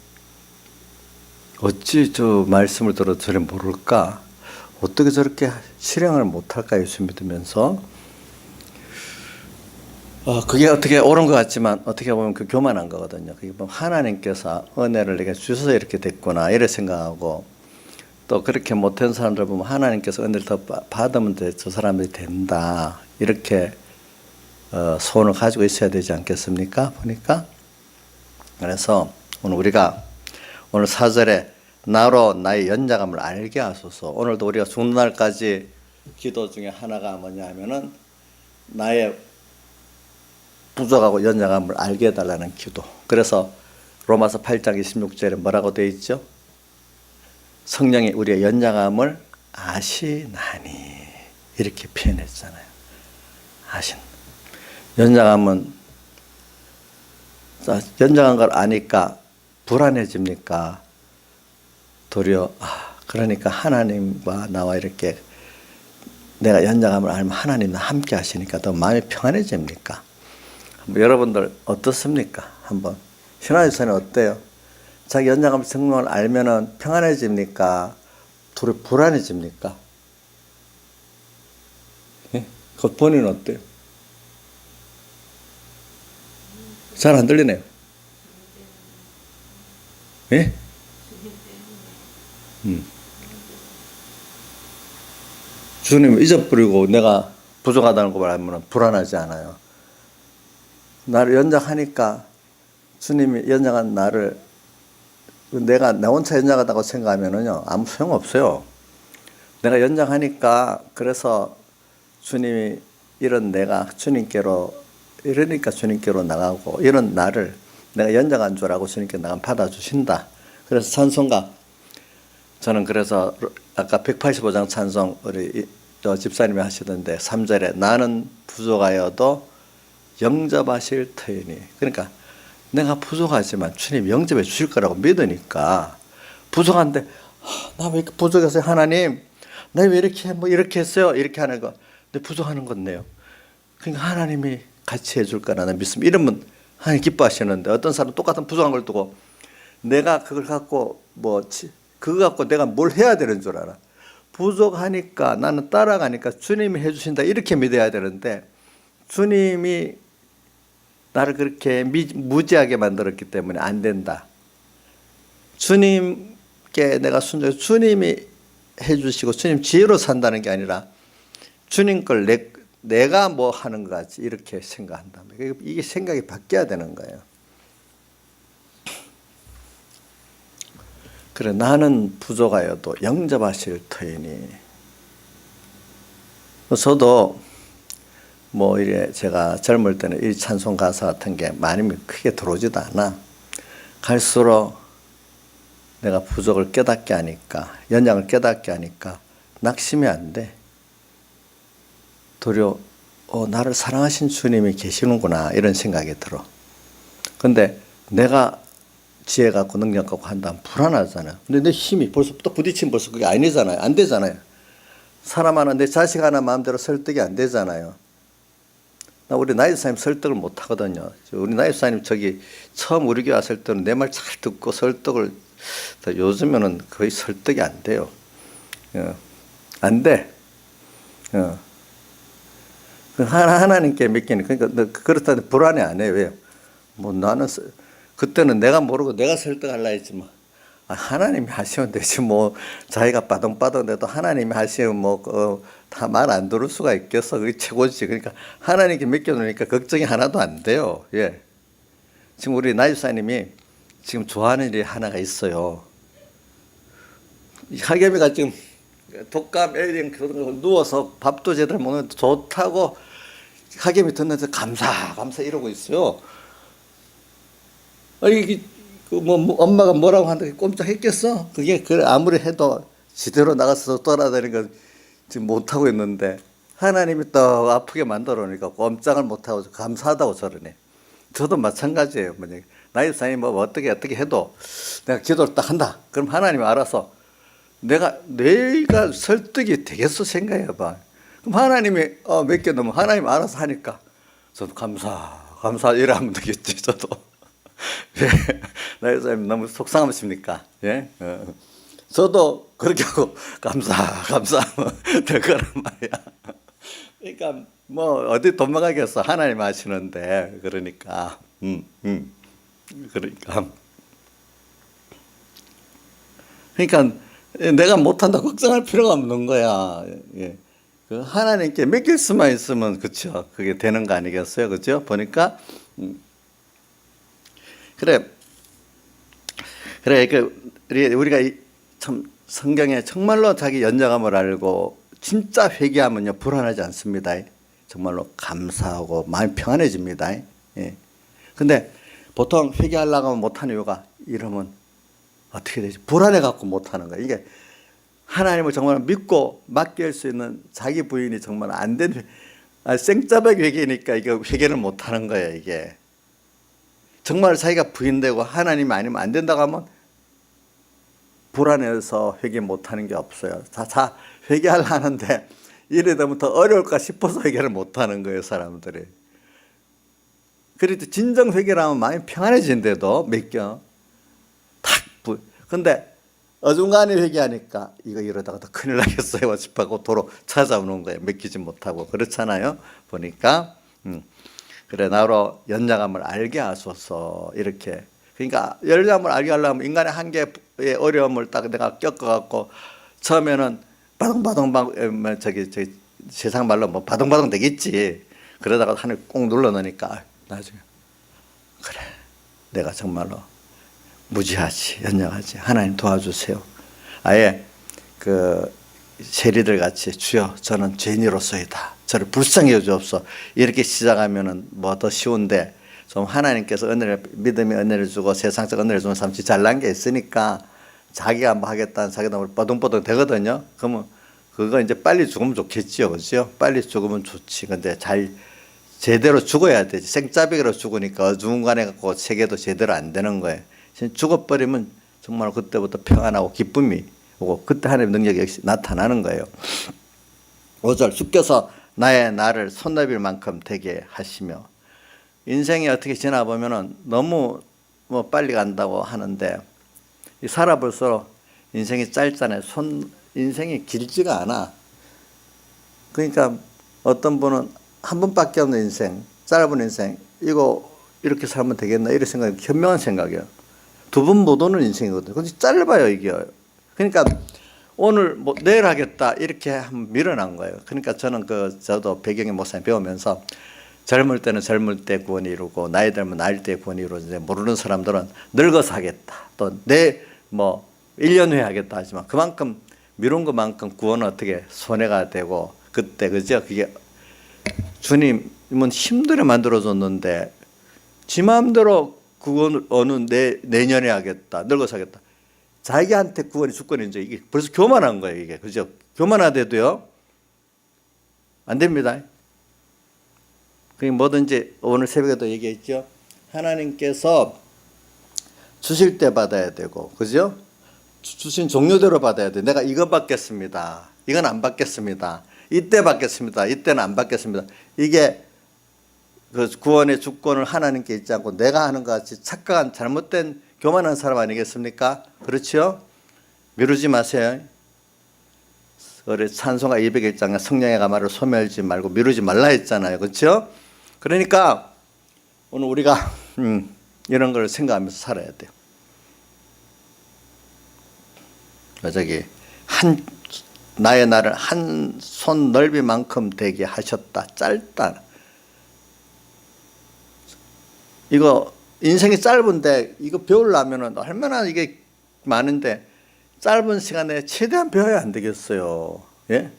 Speaker 2: 어찌 저 말씀을 들어도 저를 모를까? 어떻게 저렇게 실행을 못할까? 예수 믿으면서. 그게 어떻게 옳은 것 같지만 어떻게 보면 그 교만한 거거든요. 그게 보면 하나님께서 은혜를 내게 주셔서 이렇게 됐구나 이래 생각하고 또 그렇게 못한 사람들 보면 하나님께서 은혜를 더 받으면 저 사람들이 된다 이렇게 소원을 가지고 있어야 되지 않겠습니까? 보니까 그래서 우리가 오늘 4절에 나로 나의 연약함을 알게 하소서. 오늘도 우리가 죽는 날까지 기도 중에 하나가 뭐냐 하면은 나의 부족하고 연약함을 알게 해달라는 기도. 그래서 로마서 8장 26절에 뭐라고 되어 있죠? 성령이 우리의 연약함을 아시나니 이렇게 표현했잖아요. 연약함은 연약한 걸 아니까 불안해집니까? 도리어 그러니까 하나님과 나와 이렇게 내가 연약함을 알면 하나님과 함께 하시니까 더 마음이 평안해집니까? 여러분들 어떻습니까? 한번 신앙에서는 어때요? 자기 연약함 정말 알면은 평안해집니까? 도리어 불안해집니까? 예? 그 본인은 어때요? 잘 안 들리네요. 예? 주님을 잊어버리고 내가 부족하다는 걸 알면 불안하지 않아요. 나를 연장하니까 주님이 연장한 나를 내가 나 혼자 연장하다고 생각하면은요 아무 소용 없어요. 내가 연장하니까 그래서 주님이 이런 내가 주님께로 이러니까 주님께로 나가고 이런 나를 내가 연장한 줄 알고 주님께 나가면 받아주신다. 그래서 찬송가 저는 그래서 아까 185장 찬송 우리 집사님이 하시던데 3절에 나는 부족하여도 영접하실 터이니 그러니까 내가 부족하지만 주님 영접해 주실 거라고 믿으니까 부족한데 나 왜 이렇게 부족해서요 하나님 나 왜 이렇게 뭐 이렇게 했어요 이렇게 하는 거 근데 부족하는 건데요 그러니까 하나님이 같이 해줄 거라는 믿음 이러면 하나님 기뻐하시는데 어떤 사람은 똑같은 부족한 걸 두고 내가 그걸 갖고 그거 갖고 내가 뭘 해야 되는 줄 알아 부족하니까 나는 따라가니까 주님이 해주신다 이렇게 믿어야 되는데 주님이 나를 그렇게 무지하게 만들었기 때문에 안 된다. 주님께 내가 순종해서 주님이 해주시고 주님 지혜로 산다는 게 아니라 주님 걸 내가 뭐 하는 것 같이 이렇게 생각한다면 이게 생각이 바뀌어야 되는 거예요. 그래 나는 부족하여도 영접하실 터이니 저도 뭐 이래 제가 젊을 때는 이 찬송 가사 같은 게 많이 크게 들어오지도 않아. 갈수록 내가 부족을 깨닫게 하니까 연장을 깨닫게 하니까 낙심이 안 돼. 도리어 나를 사랑하신 주님이 계시는구나 이런 생각이 들어. 근데 내가 지혜 갖고 능력 갖고 한다면 불안하잖아요. 근데 내 힘이 벌써 또 부딪히면 벌써 그게 아니잖아요. 안 되잖아요. 사람 하나 내 자식 하나 마음대로 설득이 안 되잖아요. 우리 나이사님 설득을 못 하거든요. 우리 나이사님 처음 우리 교회 왔을 때는 내 말 잘 듣고 설득을 요즘에는 거의 설득이 안 돼요. 안 돼. 하나님께 맡기는 그러니까 그렇다는데 불안해 안 해요. 왜요? 뭐 나는 그때는 내가 모르고 내가 설득하려 했지만 하나님이 하시면 되지 뭐 자기가 빠동빠동돼도 하나님이 하시면 뭐 다 말 안 들을 수가 있겠어. 그게 최고지. 그러니까 하나님께 맡겨놓으니까 걱정이 하나도 안 돼요. 예. 지금 우리 나집사님이 지금 좋아하는 일이 하나가 있어요. 하겸이가 지금 독감 에이링 누워서 밥도 제대로 먹는데 좋다고 하겸이 듣는데 감사 이러고 있어요. 이게 뭐 엄마가 뭐라고 하는데 꼼짝했겠어? 그게 아무리 해도 지대로 나가서 떠나다니는 건 지금 못하고 있는데 하나님이 또 아프게 만들어 놓으니까 꼼짝을 못하고 감사하다고 저러네. 저도 마찬가지예요. 나이사님이 뭐 어떻게 해도 내가 기도를 딱 한다. 그럼 하나님이 알아서 내가 설득이 되겠어 생각해봐. 그럼 하나님이 맡겨놓으면 하나님 알아서 하니까 저도 감사 이러면 되겠지 저도. 예. 나이사님 너무 속상하십니까? 예? 저도 그렇게 하고 감사하면 될 거란 말이야. 그러니까 뭐 어디 도망가겠어 하나님 하시는데 그러니까 그러니까 내가 못한다 걱정할 필요가 없는 거야. 예. 그 하나님께 맡길 수만 있으면 그렇죠. 그게 되는 거 아니겠어요, 그렇죠? 보니까 그래 우리가 참 성경에 정말로 자기 연장함을 알고 진짜 회개하면요 불안하지 않습니다. 정말로 감사하고 마음이 평안해집니다. 예. 근데 보통 회개하려고 하면 못하는 이유가 이러면 어떻게 되지? 불안해 갖고 못하는 거예요. 이게 하나님을 정말 믿고 맡길 수 있는 자기 부인이 정말 안 된 생짜백 회개니까 이게 회개를 못하는 거예요. 이게 정말 자기가 부인되고 하나님이 아니면 안 된다고 하면 불안해서 회개 못하는 게 없어요. 자 회개하려 하는데 이래 되면 더 어려울까 싶어서 회개를 못하는 거예요, 사람들이. 그래도 진정 회개를 하면 마음이 평안해진데도 맡겨. 근데
Speaker 1: 어중간히 회개하니까 이거 이러다가 더 큰일 나겠어요 싶하고 도로 찾아오는 거예요. 믿기지 못하고. 그렇잖아요. 보니까 그래 나로 연약함을 알게 하소서 이렇게. 그러니까 연약함을 알게 하려면 인간의 한계의 어려움을 딱 내가 겪어갖고 처음에는 바둥바둥 저기 세상 말로 뭐 바둥바둥 되겠지. 그러다가 하늘 꼭 눌러 넣으니까 나중에 그래 내가 정말로 무지하지 연약하지 하나님 도와주세요. 아예 그 세리들 같이 주여 저는 죄인으로서이다. 저를 불쌍히 여주옵소서. 이렇게 시작하면은 뭐 더 쉬운데 좀 하나님께서 은혜를 믿음의 은혜를 주고 세상적 은혜를 주면 참 잘난 게 있으니까 자기가 뭐 하겠다는 자기 너무 뻐둥뻐둥 되거든요. 그러면 그거 이제 빨리 죽으면 좋겠지요, 그죠? 빨리 죽으면 좋지. 근데 잘 제대로 죽어야 되지. 생짜배기로 죽으니까 어중간해 갖고 세계도 제대로 안 되는 거예요. 죽어버리면 정말 그때부터 평안하고 기쁨이 오고 그때 하나님의 능력이 역시 나타나는 거예요. 5절 주께서 나의 날을 손너빌 만큼 되게 하시며 인생이 어떻게 지나보면은 너무 뭐 빨리 간다고 하는데 살아볼수록 인생이 짧잖아요. 인생이 길지가 않아. 그러니까 어떤 분은 한 번밖에 없는 인생, 짧은 인생, 이거 이렇게 살면 되겠나 이런 생각이 현명한 생각이에요. 두 번 못 오는 인생이거든요. 근데 짧아요 이게. 그러니까 오늘 뭐 내일 하겠다 이렇게 한번 밀어난 거예요. 그러니까 저는 저도 배경의 목사님 배우면서 젊을 때는 젊을 때 구원이 이루고 나이 들면 나이 때 구원이 이루어지는데 모르는 사람들은 늙어서 하겠다. 또 내 뭐 1년 후에 하겠다 하지만 그만큼 미룬 것만큼 구원은 어떻게 손해가 되고 그때 그죠? 그게 주님은 힘들게 만들어줬는데 지 마음대로 구원을 내년에 하겠다. 늙어서 하겠다. 자기한테 구원이 주권인지 이게 벌써 교만한 거예요. 이게 그죠? 교만하대도요. 안 됩니다. 그게 뭐든지 오늘 새벽에도 얘기했죠. 하나님께서 주실 때 받아야 되고, 그죠? 주신 종료대로 받아야 돼. 내가 이거 받겠습니다. 이건 안 받겠습니다. 이때 받겠습니다. 이때는 안 받겠습니다. 이게 그 구원의 주권을 하나님께 있지 않고 내가 하는 것 같이 착각한 잘못된 교만한 사람 아니겠습니까? 그렇죠? 미루지 마세요. 우리 찬송가 201장에 성령의 가마를 소멸하지 말고 미루지 말라 했잖아요. 그렇죠? 그러니까 오늘 우리가 이런 걸 생각하면서 살아야 돼요. 저기 나의 날을 한 손 넓이만큼 되게 하셨다. 짧다. 이거 인생이 짧은데 이거 배우려면 얼마나 이게 많은데 짧은 시간에 최대한 배워야 안 되겠어요. 예?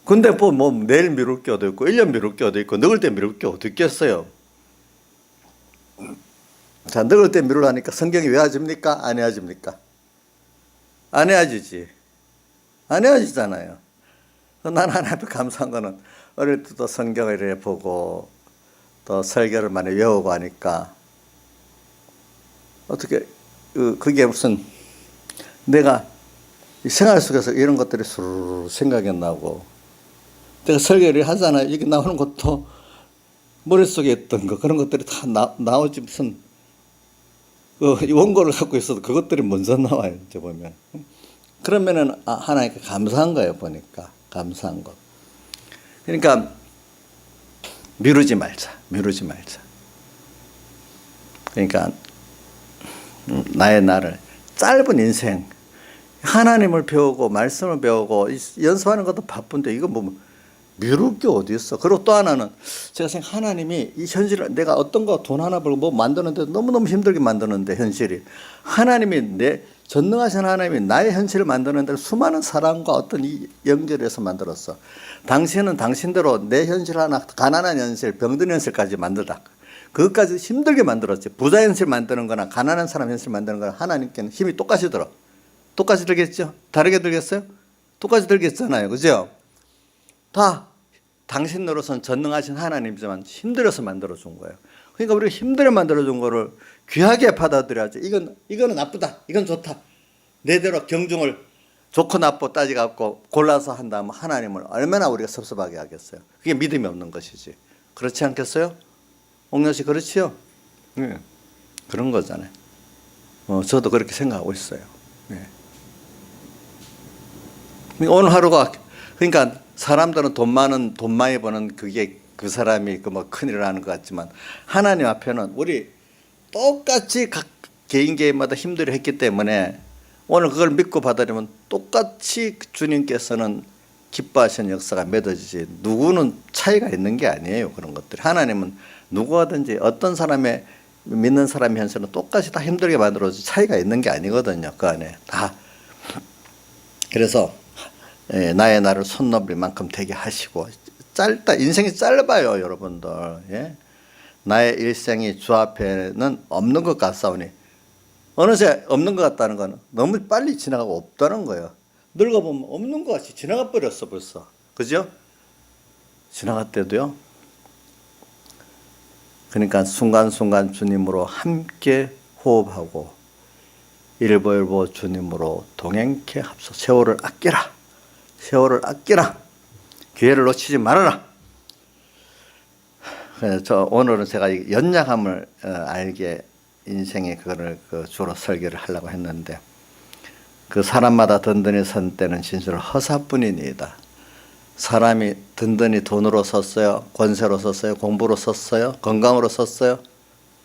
Speaker 1: 근데 뭐 내일 미룰 게 어디 있고 1년 미룰 게 어디 있고 늙을 때 미룰 게 어디 있겠어요. 자, 늙을 때 미루려니까 성경이 왜 해집니까? 안 해집니까? 안 해지지. 안 해지잖아요. 난 하나 앞에 감사한 거는 어릴 때도 성경을 이렇게 보고 또 설교를 많이 외우고 하니까 어떻게 그게 무슨 내가 생활 속에서 이런 것들이 스르르 생각이 나고 내가 설교를 하잖아요. 이게 나오는 것도 머릿속에 있던 거 그런 것들이 다 나오지 무슨 원고를 갖고 있어도 그것들이 먼저 나와요. 이제 보면 그러면은 하나님께 감사한 거예요. 보니까 감사한 것. 그러니까 미루지 말자. 그러니까 나의 날을 짧은 인생 하나님을 배우고 말씀을 배우고 연습하는 것도 바쁜데 이거 뭐 미룰 게 어디 있어. 그리고 또 하나는 제가 생각 하나님이 이 현실을 내가 어떤 거 돈 하나 벌고 뭐 만드는데 너무너무 힘들게 만드는데 현실이 하나님이 전능하신 하나님이 나의 현실을 만드는데 수많은 사람과 어떤 이 연결해서 만들었어. 당신은 당신대로 내 현실 하나 가난한 현실 병든 현실까지 만들다. 그것까지 힘들게 만들었지. 부자 현실 만드는 거나 가난한 사람 현실 만드는 거나 하나님께는 힘이 똑같이 들어. 똑같이 들겠죠? 다르게 들겠어요? 똑같이 들겠잖아요. 그죠? 다 당신 노릇은 전능하신 하나님이지만 힘들어서 만들어준 거예요. 그러니까 우리가 힘들어 만들어준 거를 귀하게 받아들여야지. 이거는 나쁘다. 이건 좋다. 내대로 경중을 좋고 나쁘고 따지갖고 골라서 한다면 하나님을 얼마나 우리가 섭섭하게 하겠어요. 그게 믿음이 없는 것이지. 그렇지 않겠어요? 옥녀 씨 그렇지요? 네. 그런 거잖아요. 저도 그렇게 생각하고 있어요. 네.
Speaker 2: 오늘 하루가 그러니까 사람들은 돈 많이 버는 그게 그 사람이 그 뭐 큰일을 하는 것 같지만 하나님 앞에는 우리 똑같이 각 개인마다 힘들어 했기 때문에 오늘 그걸 믿고 받아들이면 똑같이 주님께서는 기뻐하시는 역사가 맺어지지 누구는 차이가 있는 게 아니에요. 그런 것들이 하나님은 누구하든지 어떤 사람의 믿는 사람의 현실은 똑같이 다 힘들게 만들어지 차이가 있는 게 아니거든요. 그 안에 다. 그래서 나의 나를 손 넘을 만큼 되게 하시고 짧다 인생이 짧아요 여러분들. 예? 나의 일생이 주 앞에는 없는 것 같사오니 어느새 없는 것 같다는 건 너무 빨리 지나가고 없다는 거예요. 늙어보면 없는 것 같이 지나가 버렸어 벌써. 그죠? 지나갔대도요. 그러니까 순간순간 주님으로 함께 호흡하고 일보일보 주님으로 동행케 합소. 세월을 아끼라. 세월을 아끼라. 기회를 놓치지 말아라. 그래서 오늘은 제가 연약함을 알게 인생의 그거를 주로 설계를 하려고 했는데 그 사람마다 든든히 선 때는 진실 허사뿐이니이다. 사람이 든든히 돈으로 썼어요, 권세로 썼어요, 공부로 썼어요, 건강으로 썼어요.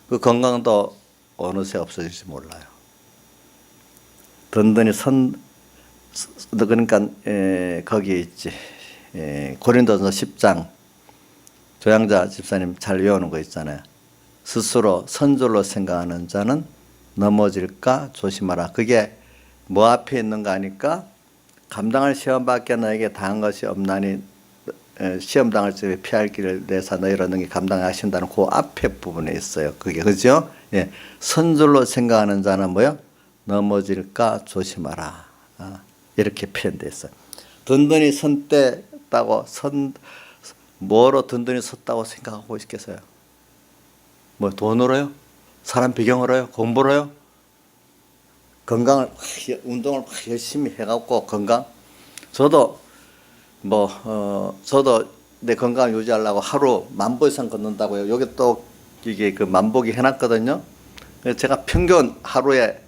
Speaker 2: 그 건강도 어느새 없어질지 몰라요. 든든히 그러니까 거기 있지. 고린도서 10장 조양자 집사님 잘 외우는 거 있잖아요. 스스로 선줄로 생각하는 자는 넘어질까 조심하라. 그게 뭐 앞에 있는가 하니까 감당할 시험밖에 너에게 당한 것이 없나니 시험 당할 적에 피할 길을 내사 너희로 능히 감당하신다는 그 앞에 부분에 있어요. 그게 그죠? 예, 선줄로 생각하는 자는 뭐요? 넘어질까 조심하라. 이렇게 표현되어 있어요. 든든히 선때다고 뭐로 든든히 섰다고 생각하고 있겠어요? 뭐 돈으로요? 사람 비경으로요? 공부로요? 건강을 운동을 열심히 해갖고 건강. 저도 저도 내 건강을 유지하려고 하루 10,000보 이상 걷는다고요. 여기 또 이게 그 만보기 해놨거든요. 제가 평균 하루에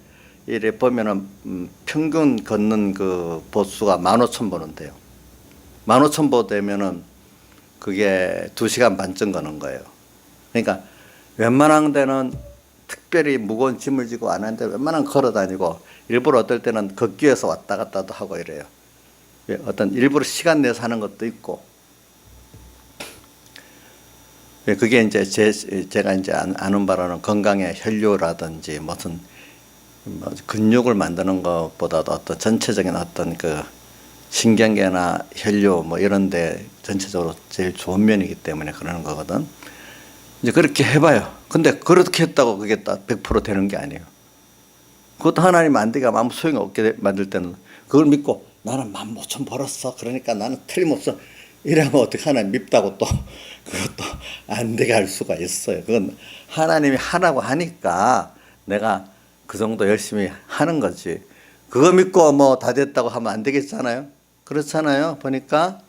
Speaker 2: 이래 보면은 평균 걷는 그 보수가 15,000보는 돼요. 15,000보 되면은 그게 2시간 반쯤 거는 거예요. 그러니까 웬만한 데는 특별히 무거운 짐을 지고 안 하는데 웬만하면 걸어 다니고 일부러 어떨 때는 걷기 위해서 왔다 갔다도 하고 이래요. 어떤 일부러 시간 내서 하는 것도 있고. 그게 이제 제가 이제 아는 바로는 건강의 혈류라든지 무슨 근육을 만드는 것보다도 어떤 전체적인 어떤 그 신경계나 혈류 뭐 이런데 전체적으로 제일 좋은 면이기 때문에 그러는 거거든. 이제 그렇게 해봐요. 근데 그렇게 했다고 그게 딱 100% 되는 게 아니에요. 그것도 하나님 안 되게 아무 소용이 없게 만들 때는 그걸 믿고 나는 15,000 벌었어. 그러니까 나는 틀림없어. 이러면 어떻게 하나님 밉다고 또 그것도 안 되게 할 수가 있어요. 그건 하나님이 하라고 하니까 내가 그 정도 열심히 하는 거지. 그거 믿고 뭐 다 됐다고 하면 안 되겠잖아요. 그렇잖아요. 보니까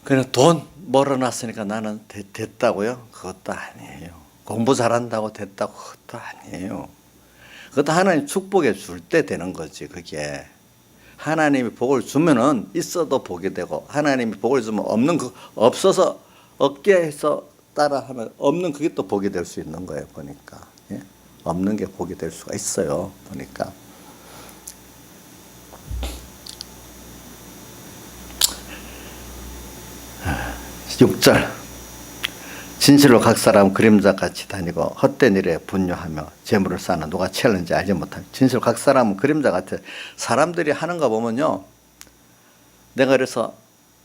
Speaker 2: 그냥 돈 벌어놨으니까 나는 됐다고요? 그것도 아니에요. 공부 잘한다고 됐다고 그것도 아니에요. 그것도 하나님 축복해 줄 때 되는 거지. 그게 하나님이 복을 주면은 있어도 복이 되고 하나님이 복을 주면 없는 그 없어서 없게 해서 따라하면 없는 그게 또 복이 될 수 있는 거예요. 보니까 예? 없는 게 복이 될 수가 있어요. 보니까 6절 진실로 각 사람 그림자같이 다니고 헛된 일에 분뇨하며 재물을 쌓는 누가 취하는지 알지 못하며 진실로 각 사람은 그림자 같아. 사람들이 하는 거 보면요. 내가 그래서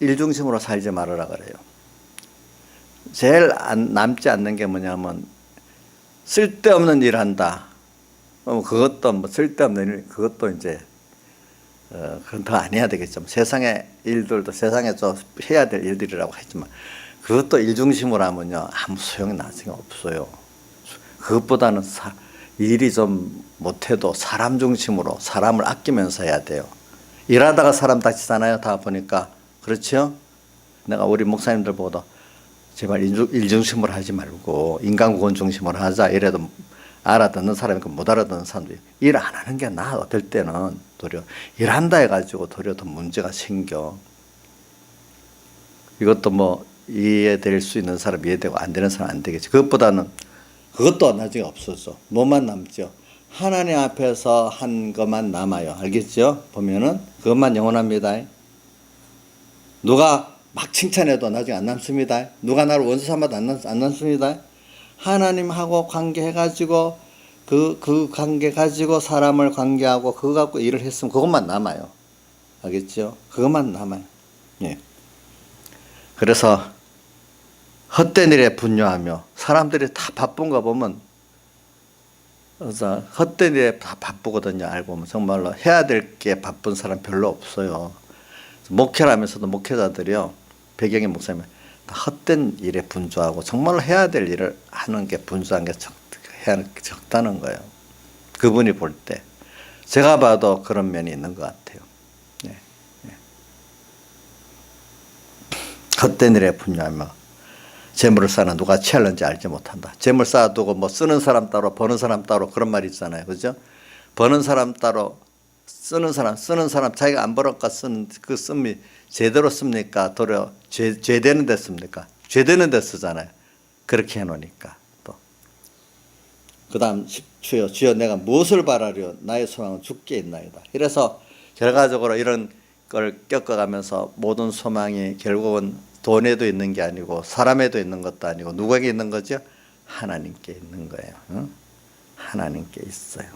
Speaker 2: 일중심으로 살지 말아라 그래요. 제일 남지 않는 게 뭐냐면 쓸데없는 일 한다. 그것도 뭐 쓸데없는 일 그것도 이제 그건 더 안 해야 되겠죠. 세상의 일들도 세상에 좀 해야 될 일들이라고 했지만 그것도 일중심으로 하면요 아무 소용이 나중에 없어요. 그것보다는 일이 좀 못해도 사람 중심으로 사람을 아끼면서 해야 돼요. 일하다가 사람 다치잖아요. 다 보니까 그렇죠. 내가 우리 목사님들 보고도 제발 일중심으로 하지 말고 인간구원 중심으로 하자 이래도 알아듣는 사람이 있고 못 알아듣는 사람도 있고 일 안 하는 게 나아. 어떨 때는 도리어 일한다 해가지고 도리어 더 문제가 생겨. 이것도 뭐 이해될 수 있는 사람 이해되고 안 되는 사람 안 되겠지. 그것보다는 그것도 나중에 없어져. 뭐만 남죠? 하나님 앞에서 한 것만 남아요. 알겠죠? 보면은 그것만 영원합니다. 누가 막 칭찬해도 나중에 안 남습니다. 누가 나를 원수 삼아도 안 남습니다. 하나님하고 관계해가지고 그 관계 가지고 사람을 관계하고 그거 갖고 일을 했으면 그것만 남아요. 알겠죠? 그것만 남아요. 예. 그래서 헛된 일에 분노하며 사람들이 다 바쁜 거 보면 그래서 헛된 일에 다 바쁘거든요. 알고 보면 정말로 해야 될 게 바쁜 사람 별로 없어요. 목회를 하면서도 목회자들이요. 배경의 목사님 다 헛된 일에 분주하고 정말로 해야 될 일을 하는 게 분주한 게 적다는 거예요. 그분이 볼 때 제가 봐도 그런 면이 있는 것 같아요. 네. 네. 헛된 일에 분주하며 재물을 쌓는 누가 취할는지 알지 못한다. 재물 쌓아두고 뭐 쓰는 사람 따로 버는 사람 따로 그런 말이 있잖아요. 그죠? 버는 사람 따로 쓰는 사람 자기가 안 벌었까 쓰는 그 씀이 제대로 씁니까? 도리어 죄 되는 데 씁니까? 죄 되는 데 쓰잖아요. 그렇게 해놓으니까 또. 그 다음 주여 내가 무엇을 바라려 나의 소망은 주께 있나이다. 이래서 결과적으로 이런 걸 겪어가면서 모든 소망이 결국은 돈에도 있는 게 아니고 사람에도 있는 것도 아니고 누구에게 있는 거죠? 하나님께 있는 거예요. 응? 하나님께 있어요.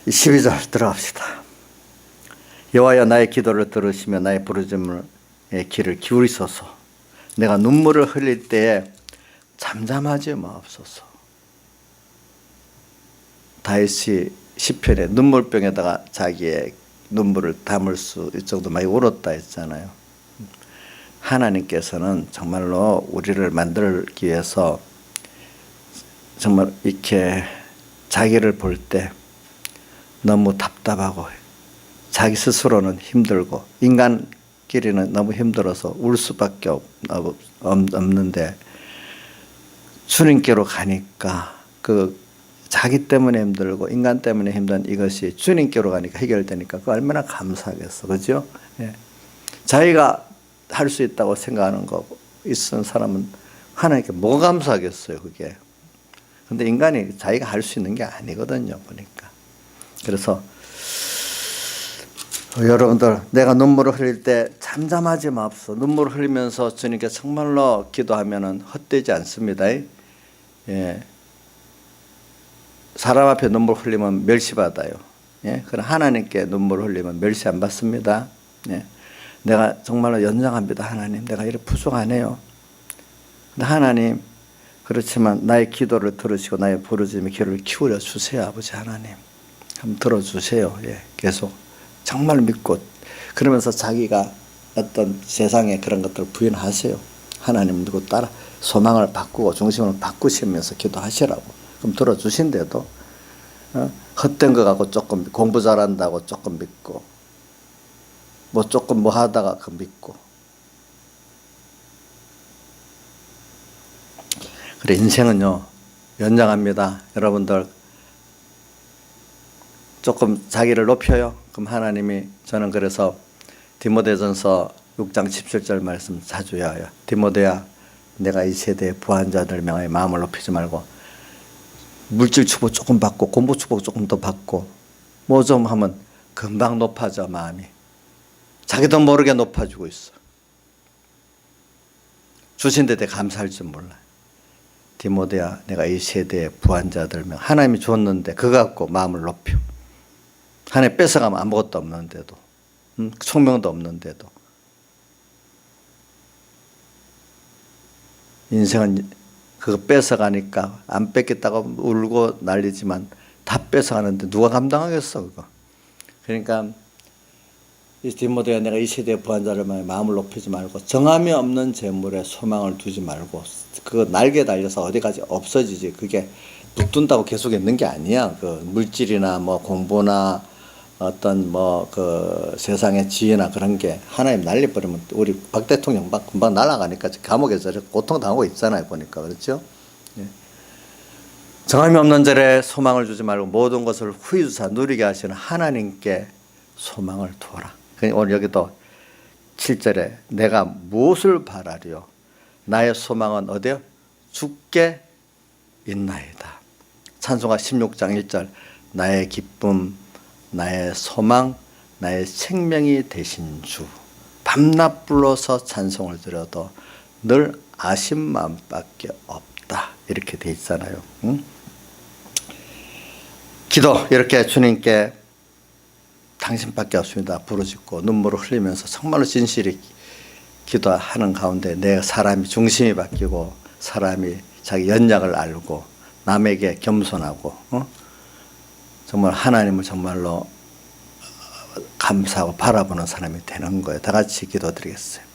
Speaker 2: 12절 들어갑시다. 여호와여 나의 기도를 들으시며 나의 부르짖음에 귀를 기울이소서. 내가 눈물을 흘릴 때에 잠잠하지 마옵소서. 다윗이 시편에 눈물병에다가 자기의 눈물을 담을 수 있을 정도 많이 울었다 했잖아요. 하나님께서는 정말로 우리를 만들기 위해서 정말 이렇게 자기를 볼 때 너무 답답하고 자기 스스로는 힘들고 인간끼리는 너무 힘들어서 울 수밖에 없는데 주님께로 가니까 그 자기 때문에 힘들고 인간 때문에 힘든 이것이 주님께로 가니까 해결되니까 그 얼마나 감사하겠어. 그죠? 예. 자기가 할 수 있다고 생각하는 거 있는 사람은 하나님께 뭐가 감사하겠어요. 그게. 근데 인간이 자기가 할 수 있는 게 아니거든요. 보니까. 그래서 여러분들 내가 눈물을 흘릴 때 잠잠하지 마옵소서. 눈물을 흘리면서 주님께 정말로 기도하면은 헛되지 않습니다. 예. 사람 앞에 눈물 흘리면 멸시받아요. 예? 그러나 하나님께 눈물 흘리면 멸시 안 받습니다. 예? 내가 정말로 연장합니다. 하나님 내가 이렇게 부족하네요. 근데 하나님 그렇지만 나의 기도를 들으시고 나의 부르짖음에 귀를 기울여 주세요. 아버지 하나님 한번 들어주세요. 예, 계속 정말 믿고 그러면서 자기가 어떤 세상의 그런 것들을 부인하세요. 하나님 누구 따라 소망을 바꾸고 중심을 바꾸시면서 기도하시라고. 그럼 들어주신데도 헛된 거 갖고 조금 공부 잘한다고 조금 믿고 뭐 조금 뭐 하다가 그 믿고 그래 인생은요 연장합니다. 여러분들 조금 자기를 높여요. 그럼 하나님이 저는 그래서 디모데전서 6장 17절 말씀 자주 외워요. 디모데야 내가 이 세대의 부한 자들 명하여 마음을 높이지 말고 물질 축복 조금 받고 공부 축복 조금 더 받고 뭐 좀 하면 금방 높아져 마음이. 자기도 모르게 높아지고 있어. 주신 데 대해 감사할 줄 몰라. 디모데야 내가 이 세대의 부한 자들 명 하나님이 줬는데 그거 갖고 마음을 높여. 하나님 뺏어가면 아무것도 없는데도 총명도 없는데도 인생은 그거 뺏어가니까 안 뺏겠다고 울고 난리지만 다 뺏어가는데 누가 감당하겠어 그거. 그러니까 이 디모데야 내가 이 세대의 부한자를 마음을 높이지 말고 정함이 없는 재물에 소망을 두지 말고 그 날개 달려서 어디까지 없어지지. 그게 붙든다고 계속 있는 게 아니야. 그 물질이나 뭐 공부나 어떤 뭐 그 세상의 지혜나 그런 게 하나님 날려버리면 우리 박 대통령 막 금방 날아가니까 감옥에서 고통 당하고 있잖아요. 보니까 그렇죠. 예. 정함이 없는 절에 소망을 주지 말고 모든 것을 후히 주사 누리게 하시는 하나님께 소망을 두어라. 오늘 여기도 7절에 내가 무엇을 바라리요? 나의 소망은 어디요? 주께 있나이다. 찬송가 16장 1절 나의 기쁨, 나의 소망, 나의 생명이 되신 주. 밤낮 불러서 찬송을 드려도 늘 아심만밖에 없다. 이렇게 돼 있잖아요. 응? 기도 이렇게 주님께 당신밖에 없습니다. 부르짖고 눈물을 흘리면서 정말로 진실히 기도하는 가운데 내 사람이 중심이 바뀌고 사람이 자기 연약을 알고 남에게 겸손하고 정말 하나님을 정말로 감사하고 바라보는 사람이 되는 거예요. 다 같이 기도드리겠어요.